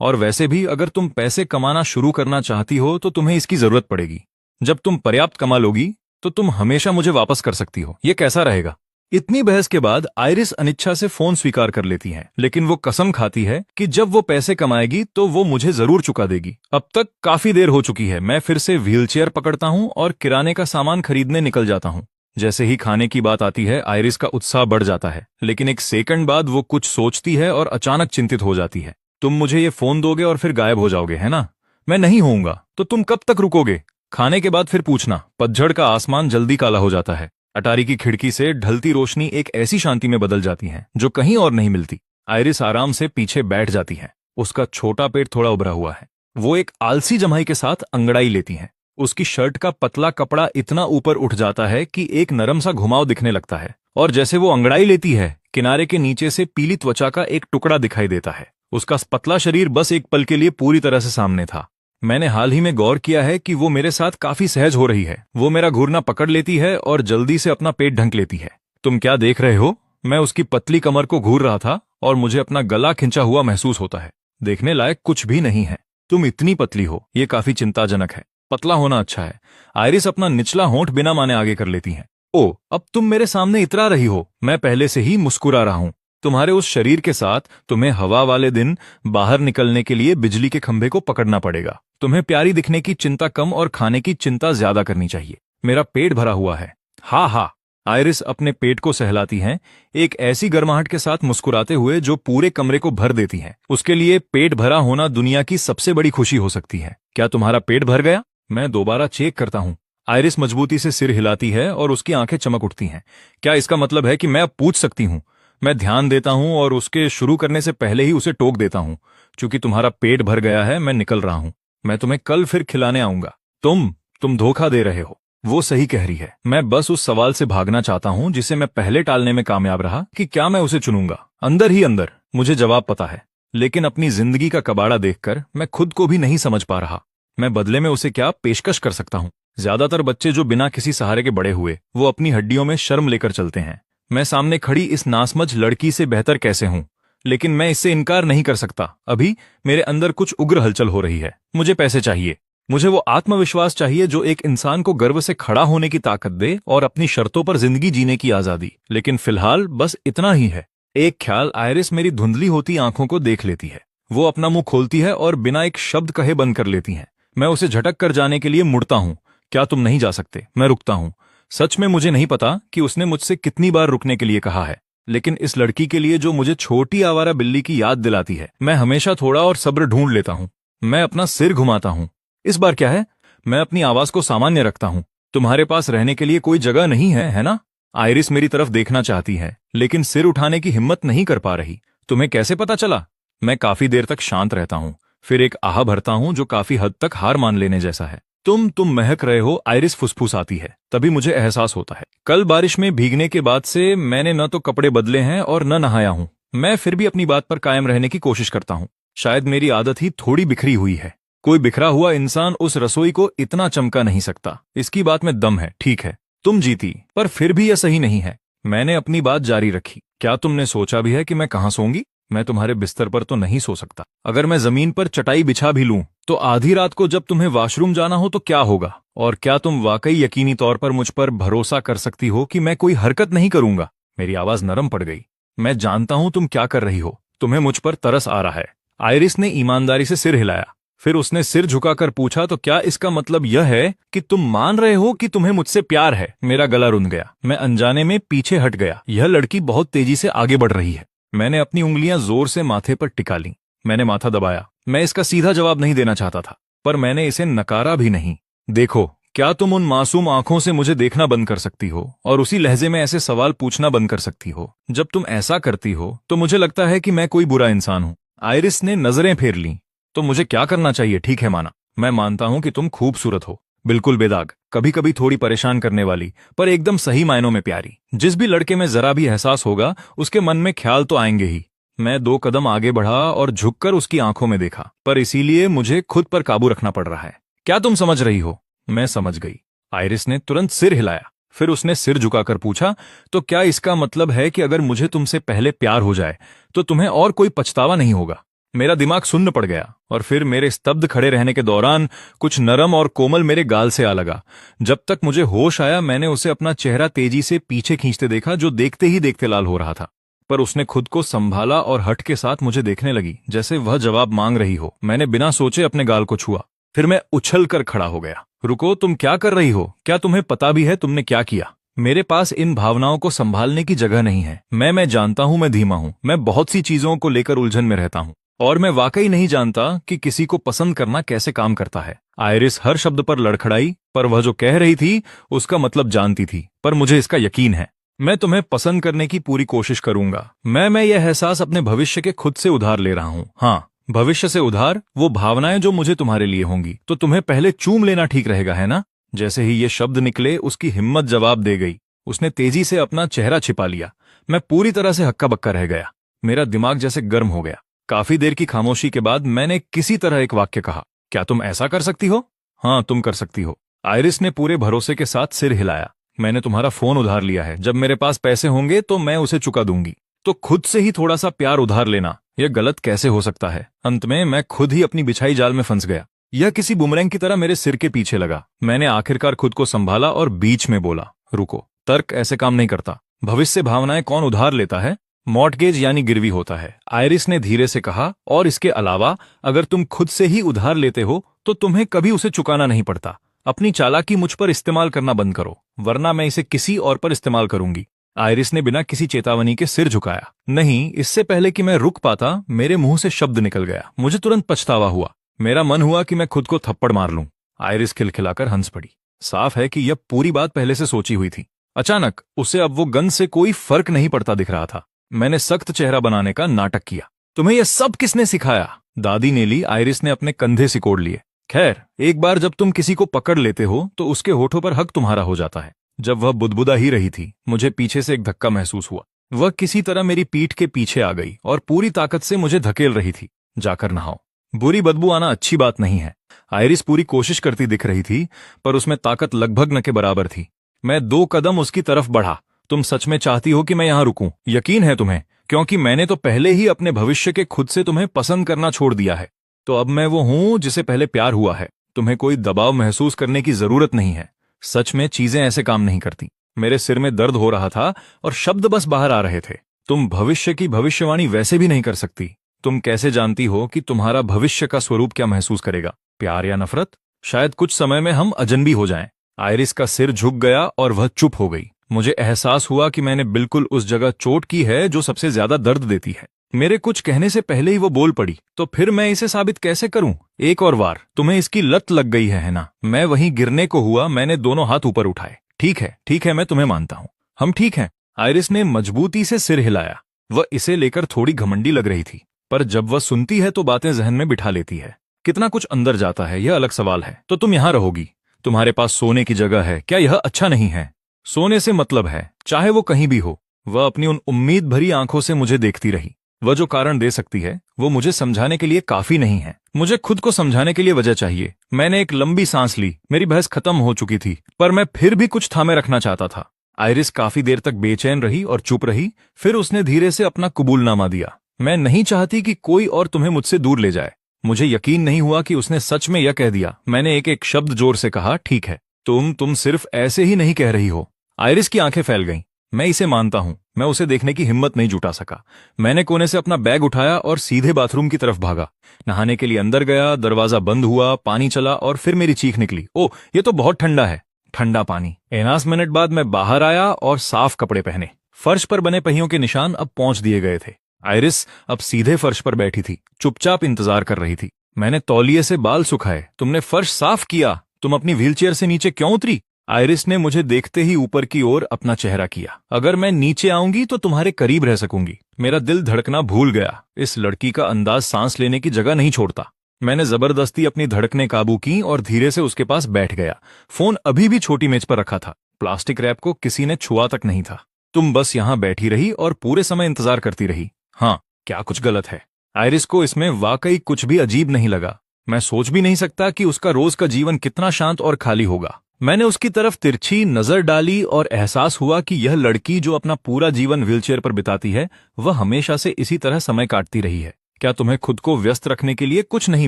और वैसे भी अगर तुम पैसे कमाना शुरू करना चाहती हो तो तुम्हें इसकी जरूरत पड़ेगी। जब तुम पर्याप्त कमा लोगी तो तुम हमेशा मुझे वापस कर सकती हो। ये कैसा रहेगा? इतनी बहस के बाद आयरिस अनिच्छा से फोन स्वीकार कर लेती है, लेकिन वो कसम खाती है कि जब वो पैसे कमाएगी तो वो मुझे जरूर चुका देगी। अब तक काफी देर हो चुकी है। मैं फिर से व्हीलचेयर पकड़ता हूँ और किराने का सामान खरीदने निकल जाता हूँ। जैसे ही खाने की बात आती है, आयरिस का उत्साह बढ़ जाता है, लेकिन एक सेकंड बाद वो कुछ सोचती है और अचानक चिंतित हो जाती है। तुम मुझे ये फोन दोगे और फिर गायब हो जाओगे, है ना? मैं नहीं होऊंगा तो तुम कब तक रुकोगे? खाने के बाद फिर पूछना। पतझड़ का आसमान जल्दी काला हो जाता है। अटारी की खिड़की से ढलती रोशनी एक ऐसी शांति में बदल जाती है जो कहीं और नहीं मिलती। आयरिस आराम से पीछे बैठ जाती है। उसका छोटा पेट थोड़ा उभरा हुआ है। वो एक आलसी जमाई के साथ अंगड़ाई लेती है। उसकी शर्ट का पतला कपड़ा इतना ऊपर उठ जाता है कि एक नरम सा घुमाव दिखने लगता है, और जैसे वो अंगड़ाई लेती है, किनारे के नीचे से पीली त्वचा का एक टुकड़ा दिखाई देता है। उसका पतला शरीर बस एक पल के लिए पूरी तरह से सामने था। मैंने हाल ही में गौर किया है कि वो मेरे साथ काफी सहज हो रही है। वो मेरा घूरना पकड़ लेती है और जल्दी से अपना पेट ढंक लेती है। तुम क्या देख रहे हो? मैं उसकी पतली कमर को घूर रहा था और मुझे अपना गला खिंचा हुआ महसूस होता है। देखने लायक कुछ भी नहीं है। तुम इतनी पतली हो, ये काफी चिंताजनक है। पतला होना अच्छा है। आयरिस अपना निचला होंठ बिना माने आगे कर लेती है। ओ, अब तुम मेरे सामने इतरा रही हो। मैं पहले से ही मुस्कुरा रहा हूं। तुम्हारे उस शरीर के साथ तुम्हें हवा वाले दिन बाहर निकलने के लिए बिजली के खंभे को पकड़ना पड़ेगा। तुम्हें प्यारी दिखने की चिंता कम और खाने की चिंता ज्यादा करनी चाहिए। मेरा पेट भरा हुआ है। हा हा। आयरिस अपने पेट को सहलाती है, एक ऐसी गर्माहट के साथ मुस्कुराते हुए जो पूरे कमरे को भर देती है। उसके लिए पेट भरा होना दुनिया की सबसे बड़ी खुशी हो सकती है। क्या तुम्हारा पेट भर गया? मैं दोबारा चेक करता हूं। आयरिस मजबूती से सिर हिलाती है और उसकी आंखें चमक उठती हैं। क्या इसका मतलब है कि मैं अब पूछ सकती हूं? मैं ध्यान देता हूं और उसके शुरू करने से पहले ही उसे टोक देता हूं। चूंकि तुम्हारा पेट भर गया है, मैं निकल रहा हूं। मैं तुम्हें कल फिर खिलाने आऊंगा। तुम धोखा दे रहे हो। वो सही कह रही है। मैं बस उस सवाल से भागना चाहता हूं जिसे मैं पहले टालने में कामयाब रहा कि क्या मैं उसे चुनूंगा। अंदर ही अंदर मुझे जवाब पता है, लेकिन अपनी जिंदगी का कबाड़ा देखकर मैं खुद को भी नहीं समझ पा रहा। मैं बदले में उसे क्या पेशकश कर सकता हूं? ज्यादातर बच्चे जो बिना किसी सहारे के बड़े हुए, वो अपनी हड्डियों में शर्म लेकर चलते हैं। मैं सामने खड़ी इस नासमझ लड़की से बेहतर कैसे हूं? लेकिन मैं इससे इनकार नहीं कर सकता। अभी मेरे अंदर कुछ उग्र हलचल हो रही है। मुझे पैसे चाहिए। मुझे वो आत्मविश्वास चाहिए जो एक इंसान को गर्व से खड़ा होने की ताकत दे और अपनी शर्तों पर जिंदगी जीने की आजादी। लेकिन फिलहाल बस इतना ही है। एक ख्याल आयरिस मेरी धुंधली होती आंखों को देख लेती है। वो अपना मुंह खोलती है और बिना एक शब्द कहे बंद कर लेती है। मैं उसे झटक कर जाने के लिए मुड़ता हूं। क्या तुम नहीं जा सकते? मैं रुकता हूं। सच में मुझे नहीं पता कि उसने मुझसे कितनी बार रुकने के लिए कहा है, लेकिन इस लड़की के लिए जो मुझे छोटी आवारा बिल्ली की याद दिलाती है, मैं हमेशा थोड़ा और सब्र ढूंढ लेता हूं। मैं अपना सिर घुमाता हूं। इस बार क्या है? मैं अपनी आवाज को सामान्य रखता हूं। तुम्हारे पास रहने के लिए कोई जगह नहीं है ना? आयरिस मेरी तरफ देखना चाहती है, लेकिन सिर उठाने की हिम्मत नहीं कर पा रही। तुम्हें कैसे पता चला? मैं काफी देर तक शांत रहता हूं, फिर एक आह भरता हूं जो काफी हद तक हार मान लेने जैसा है। तुम महक रहे हो। आयरिस फुसफुसाती है। तभी मुझे एहसास होता है, कल बारिश में भीगने के बाद से मैंने न तो कपड़े बदले हैं और न नहाया हूं। मैं फिर भी अपनी बात पर कायम रहने की कोशिश करता हूं। शायद मेरी आदत ही थोड़ी बिखरी हुई है। कोई बिखरा हुआ इंसान उस रसोई को इतना चमका नहीं सकता। इसकी बात में दम है। ठीक है, तुम जीती, पर फिर भी यह सही नहीं है। मैंने अपनी बात जारी रखी। क्या तुमने सोचा भी है कि मैं कहां सोऊंगी? मैं तुम्हारे बिस्तर पर तो नहीं सो सकता। अगर मैं जमीन पर चटाई बिछा भी लूं, तो आधी रात को जब तुम्हें वॉशरूम जाना हो तो क्या होगा? और क्या तुम वाकई यकीनी तौर पर मुझ पर भरोसा कर सकती हो कि मैं कोई हरकत नहीं करूंगा? मेरी आवाज नरम पड़ गई। मैं जानता हूं तुम क्या कर रही हो। तुम्हें मुझ पर तरस आ रहा है। आयरिस ने ईमानदारी से सिर हिलाया। फिर उसने सिर झुकाकर पूछा, तो क्या इसका मतलब यह है कि तुम मान रहे हो कि तुम्हें मुझसे प्यार है? मेरा गला रुंध गया। मैं अनजाने में पीछे हट गया। यह लड़की बहुत तेजी से आगे बढ़ रही है। मैंने अपनी उंगलियां जोर से माथे पर टिका लीं। मैंने माथा दबाया। मैं इसका सीधा जवाब नहीं देना चाहता था, पर मैंने इसे नकारा भी नहीं। देखो, क्या तुम उन मासूम आंखों से मुझे देखना बंद कर सकती हो और उसी लहजे में ऐसे सवाल पूछना बंद कर सकती हो? जब तुम ऐसा करती हो तो मुझे लगता है कि मैं कोई बुरा इंसान हूं। आयरिस ने नजरें फेर लीं। तो मुझे क्या करना चाहिए? ठीक है, माना। मैं मानता हूं कि तुम खूबसूरत हो, बिल्कुल बेदाग, कभी कभी थोड़ी परेशान करने वाली, पर एकदम सही मायनों में प्यारी। जिस भी लड़के में जरा भी एहसास होगा, उसके मन में ख्याल तो आएंगे ही। मैं 2 कदम आगे बढ़ा और झुककर उसकी आंखों में देखा, पर इसीलिए मुझे खुद पर काबू रखना पड़ रहा है। क्या तुम समझ रही हो? मैं समझ गई। आयरिस ने तुरंत सिर हिलाया। फिर उसने सिर झुकाकर पूछा, तो क्या इसका मतलब है कि अगर मुझे तुमसे पहले प्यार हो जाए तो तुम्हें और कोई पछतावा नहीं होगा? मेरा दिमाग सुन्न पड़ गया और फिर मेरे स्तब्ध खड़े रहने के दौरान कुछ नरम और कोमल मेरे गाल से आ लगा। जब तक मुझे होश आया मैंने उसे अपना चेहरा तेजी से पीछे खींचते देखा, जो देखते ही देखते लाल हो रहा था। पर उसने खुद को संभाला और हट के साथ मुझे देखने लगी, जैसे वह जवाब मांग रही हो। मैंने बिना सोचे अपने गाल को छुआ, फिर मैं उछल कर खड़ा हो गया। रुको, तुम क्या कर रही हो? क्या तुम्हें पता भी है तुमने क्या किया? मेरे पास इन भावनाओं को संभालने की जगह नहीं है। मैं जानता हूं मैं धीमा हूं, मैं बहुत सी चीजों को लेकर उलझन में रहता हूं और मैं वाकई नहीं जानता कि किसी को पसंद करना कैसे काम करता है। आयरिस हर शब्द पर लड़खड़ाई, पर वह जो कह रही थी उसका मतलब जानती थी। पर मुझे इसका यकीन है, मैं तुम्हें पसंद करने की पूरी कोशिश करूंगा। मैं यह एहसास अपने भविष्य के खुद से उधार ले रहा हूं। हाँ, भविष्य से उधार, वो भावनाएं जो मुझे तुम्हारे लिए होंगी। तो तुम्हें पहले चूम लेना ठीक रहेगा, है ना? जैसे ही ये शब्द निकले उसकी हिम्मत जवाब दे गई। उसने तेजी से अपना चेहरा छिपा लिया। मैं पूरी तरह से हक्का बक्का रह गया। मेरा दिमाग जैसे गर्म हो गया। काफी देर की खामोशी के बाद मैंने किसी तरह एक वाक्य कहा, क्या तुम ऐसा कर सकती हो? हाँ, तुम कर सकती हो। आयरिस ने पूरे भरोसे के साथ सिर हिलाया। मैंने तुम्हारा फोन उधार लिया है। जब मेरे पास पैसे होंगे तो मैं उसे चुका दूंगी। तो खुद से ही थोड़ा सा प्यार उधार लेना, यह गलत कैसे हो सकता है? अंत में मैं खुद ही अपनी बिछाई जाल में फंस गया। यह किसी बुमरैंग की तरह मेरे सिर के पीछे लगा। मैंने आखिरकार खुद को संभाला और बीच में बोला, रुको, तर्क ऐसे काम नहीं करता। भविष्य से भावनाएं कौन उधार लेता है? मॉर्टगेज यानी गिरवी होता है। आयरिस ने धीरे से कहा, और इसके अलावा अगर तुम खुद से ही उधार लेते हो तो तुम्हें कभी उसे चुकाना नहीं पड़ता। अपनी चालाकी मुझ पर इस्तेमाल करना बंद करो, वरना मैं इसे किसी और पर इस्तेमाल करूंगी। आयरिस ने बिना किसी चेतावनी के सिर झुकाया। नहीं, इससे पहले कि मैं रुक पाता मेरे मुंह से शब्द निकल गया। मुझे तुरंत पछतावा हुआ। मेरा मन हुआ कि मैं खुद को थप्पड़ मार लूं। आयरिस खिलखिलाकर हंस पड़ी। साफ है कि यह पूरी बात पहले से सोची हुई थी। अचानक उसे अब वो गन से कोई फर्क नहीं पड़ता दिख रहा था। मैंने सख्त चेहरा बनाने का नाटक किया। तुम्हें यह सब किसने सिखाया? दादी ने ली। आयरिस ने अपने कंधे सिकोड़ लिए। खैर, एक बार जब तुम किसी को पकड़ लेते हो तो उसके होठों पर हक तुम्हारा हो जाता है। जब वह बुदबुदा ही रही थी, मुझे पीछे से एक धक्का महसूस हुआ। वह किसी तरह मेरी पीठ के पीछे आ गई और पूरी ताकत से मुझे धकेल रही थी। जाकर नहाओ, बुरी बदबू आना अच्छी बात नहीं है। आयरिस पूरी कोशिश करती दिख रही थी, पर उसमें ताकत लगभग न के बराबर थी। मैं 2 कदम उसकी तरफ बढ़ा। तुम सच में चाहती हो कि मैं यहां रुकूं? यकीन है तुम्हें? क्योंकि मैंने तो पहले ही अपने भविष्य के खुद से तुम्हें पसंद करना छोड़ दिया है। तो अब मैं वो हूं जिसे पहले प्यार हुआ है। तुम्हें कोई दबाव महसूस करने की जरूरत नहीं है। सच में चीजें ऐसे काम नहीं करती। मेरे सिर में दर्द हो रहा था और शब्द बस बाहर आ रहे थे। तुम भविष्य की भविष्यवाणी वैसे भी नहीं कर सकती। तुम कैसे जानती हो कि तुम्हारा भविष्य का स्वरूप क्या महसूस करेगा, प्यार या नफरत? शायद कुछ समय में हम अजनबी हो जाएं। आयरिस का सिर झुक गया और वह चुप हो गई। मुझे एहसास हुआ कि मैंने बिल्कुल उस जगह चोट की है जो सबसे ज्यादा दर्द देती है। मेरे कुछ कहने से पहले ही वो बोल पड़ी। तो फिर मैं इसे साबित कैसे करूं? एक और बार। तुम्हें इसकी लत लग गई है ना? मैं वहीं गिरने को हुआ। मैंने दोनों हाथ ऊपर उठाए। ठीक है, मैं तुम्हें मानता हूं। हम ठीक हैं। आयरिस ने मजबूती से सिर हिलाया। वह इसे लेकर थोड़ी घमंडी लग रही थी, पर जब वह सुनती है तो बातें जहन में बिठा लेती है। कितना कुछ अंदर जाता है यह अलग सवाल है। तो तुम यहां रहोगी? तुम्हारे पास सोने की जगह है, क्या यह अच्छा नहीं है? सोने से मतलब है, चाहे वो कहीं भी हो। वह अपनी उन उम्मीद भरी आंखों से मुझे देखती रही। वह जो कारण दे सकती है वो मुझे समझाने के लिए काफी नहीं है। मुझे खुद को समझाने के लिए वजह चाहिए। मैंने एक लंबी सांस ली। मेरी बहस खत्म हो चुकी थी, पर मैं फिर भी कुछ थामे रखना चाहता था। आयरिस काफी देर तक बेचैन रही और चुप रही। फिर उसने धीरे से अपना कबूलनामा दिया। मैं नहीं चाहती कि कोई और तुम्हें मुझसे दूर ले जाए। मुझे यकीन नहीं हुआ कि उसने सच में यह कह दिया। मैंने एक एक शब्द जोर से कहा, ठीक है, तुम सिर्फ ऐसे ही नहीं कह रही हो। आयरिस की आंखें फैल गईं। मैं इसे मानता हूं। मैं उसे देखने की हिम्मत नहीं जुटा सका। मैंने कोने से अपना बैग उठाया और सीधे बाथरूम की तरफ भागा। नहाने के लिए अंदर गया। दरवाजा बंद हुआ, पानी चला और फिर मेरी चीख निकली, ओह, ये तो बहुत ठंडा है। ठंडा पानी। 50 मिनट बाद मैं बाहर आया और साफ कपड़े पहने। फर्श पर बने पहियों के निशान अब पहुंच दिए गए थे। आयरिस अब सीधे फर्श पर बैठी थी, चुपचाप इंतजार कर रही थी। मैंने तौलिए से बाल सुखाए। तुमने फर्श साफ किया। तुम अपनी व्हीलचेयर से नीचे क्यों उतरी? आयरिस ने मुझे देखते ही ऊपर की ओर अपना चेहरा किया। अगर मैं नीचे आऊंगी तो तुम्हारे करीब रह सकूंगी। मेरा दिल धड़कना भूल गया। इस लड़की का अंदाज सांस लेने की जगह नहीं छोड़ता। मैंने जबरदस्ती अपनी धड़कने काबू की और धीरे से उसके पास बैठ गया। फोन अभी भी छोटी मेज पर रखा था। प्लास्टिक रैप को किसी ने छुआ तक नहीं था। तुम बस यहां बैठी रही और पूरे समय इंतजार करती रही। हाँ, क्या कुछ गलत है? आयरिस को इसमें वाकई कुछ भी अजीब नहीं लगा। मैं सोच भी नहीं सकता कि उसका रोज का जीवन कितना शांत और खाली होगा। मैंने उसकी तरफ तिरछी नजर डाली और एहसास हुआ कि यह लड़की जो अपना पूरा जीवन व्हीलचेयर पर बिताती है, वह हमेशा से इसी तरह समय काटती रही है। क्या तुम्हें खुद को व्यस्त रखने के लिए कुछ नहीं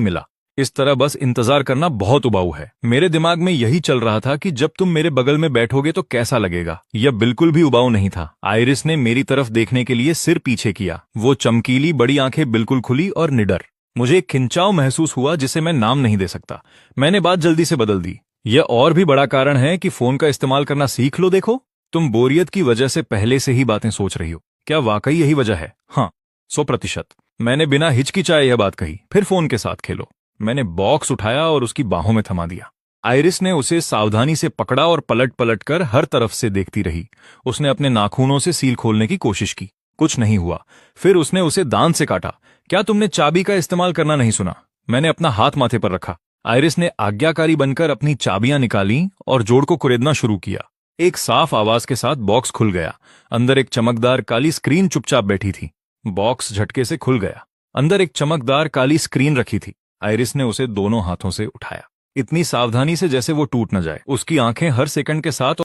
मिला? इस तरह बस इंतजार करना बहुत उबाऊ है। मेरे दिमाग में यही चल रहा था कि जब तुम मेरे बगल में बैठोगे तो कैसा लगेगा। यह बिल्कुल भी उबाऊ नहीं था। आइरिस ने मेरी तरफ देखने के लिए सिर पीछे किया। वो चमकीली बड़ी आंखें बिल्कुल खुली और निडर। मुझे एक खिंचाव महसूस हुआ जिसे मैं नाम नहीं दे सकता। मैंने बात जल्दी से बदल दी। यह और भी बड़ा कारण है कि फोन का इस्तेमाल करना सीख लो। देखो, तुम बोरियत की वजह से पहले से ही बातें सोच रही हो। क्या वाकई यही वजह है? हाँ, 100%। मैंने बिना हिचकिचाए यह बात कही। फिर फोन के साथ खेलो। मैंने बॉक्स उठाया और उसकी बाहों में थमा दिया। आइरिस ने उसे सावधानी से पकड़ा और पलट पलट कर हर तरफ से देखती रही। उसने अपने नाखूनों से सील खोलने की कोशिश की। कुछ नहीं हुआ। फिर उसने उसे दांत से काटा। क्या तुमने चाबी का इस्तेमाल करना नहीं सुना? मैंने अपना हाथ माथे पर रखा। आइरिस ने आज्ञाकारी बनकर अपनी चाबियां निकाली और जोड़ को कुरेदना शुरू किया। एक साफ आवाज के साथ बॉक्स खुल गया। अंदर एक चमकदार काली स्क्रीन चुपचाप बैठी थी। बॉक्स झटके से खुल गया। अंदर एक चमकदार काली स्क्रीन रखी थी। आइरिस ने उसे दोनों हाथों से उठाया, इतनी सावधानी से जैसे वो टूट न जाए। उसकी आंखें हर सेकंड के साथ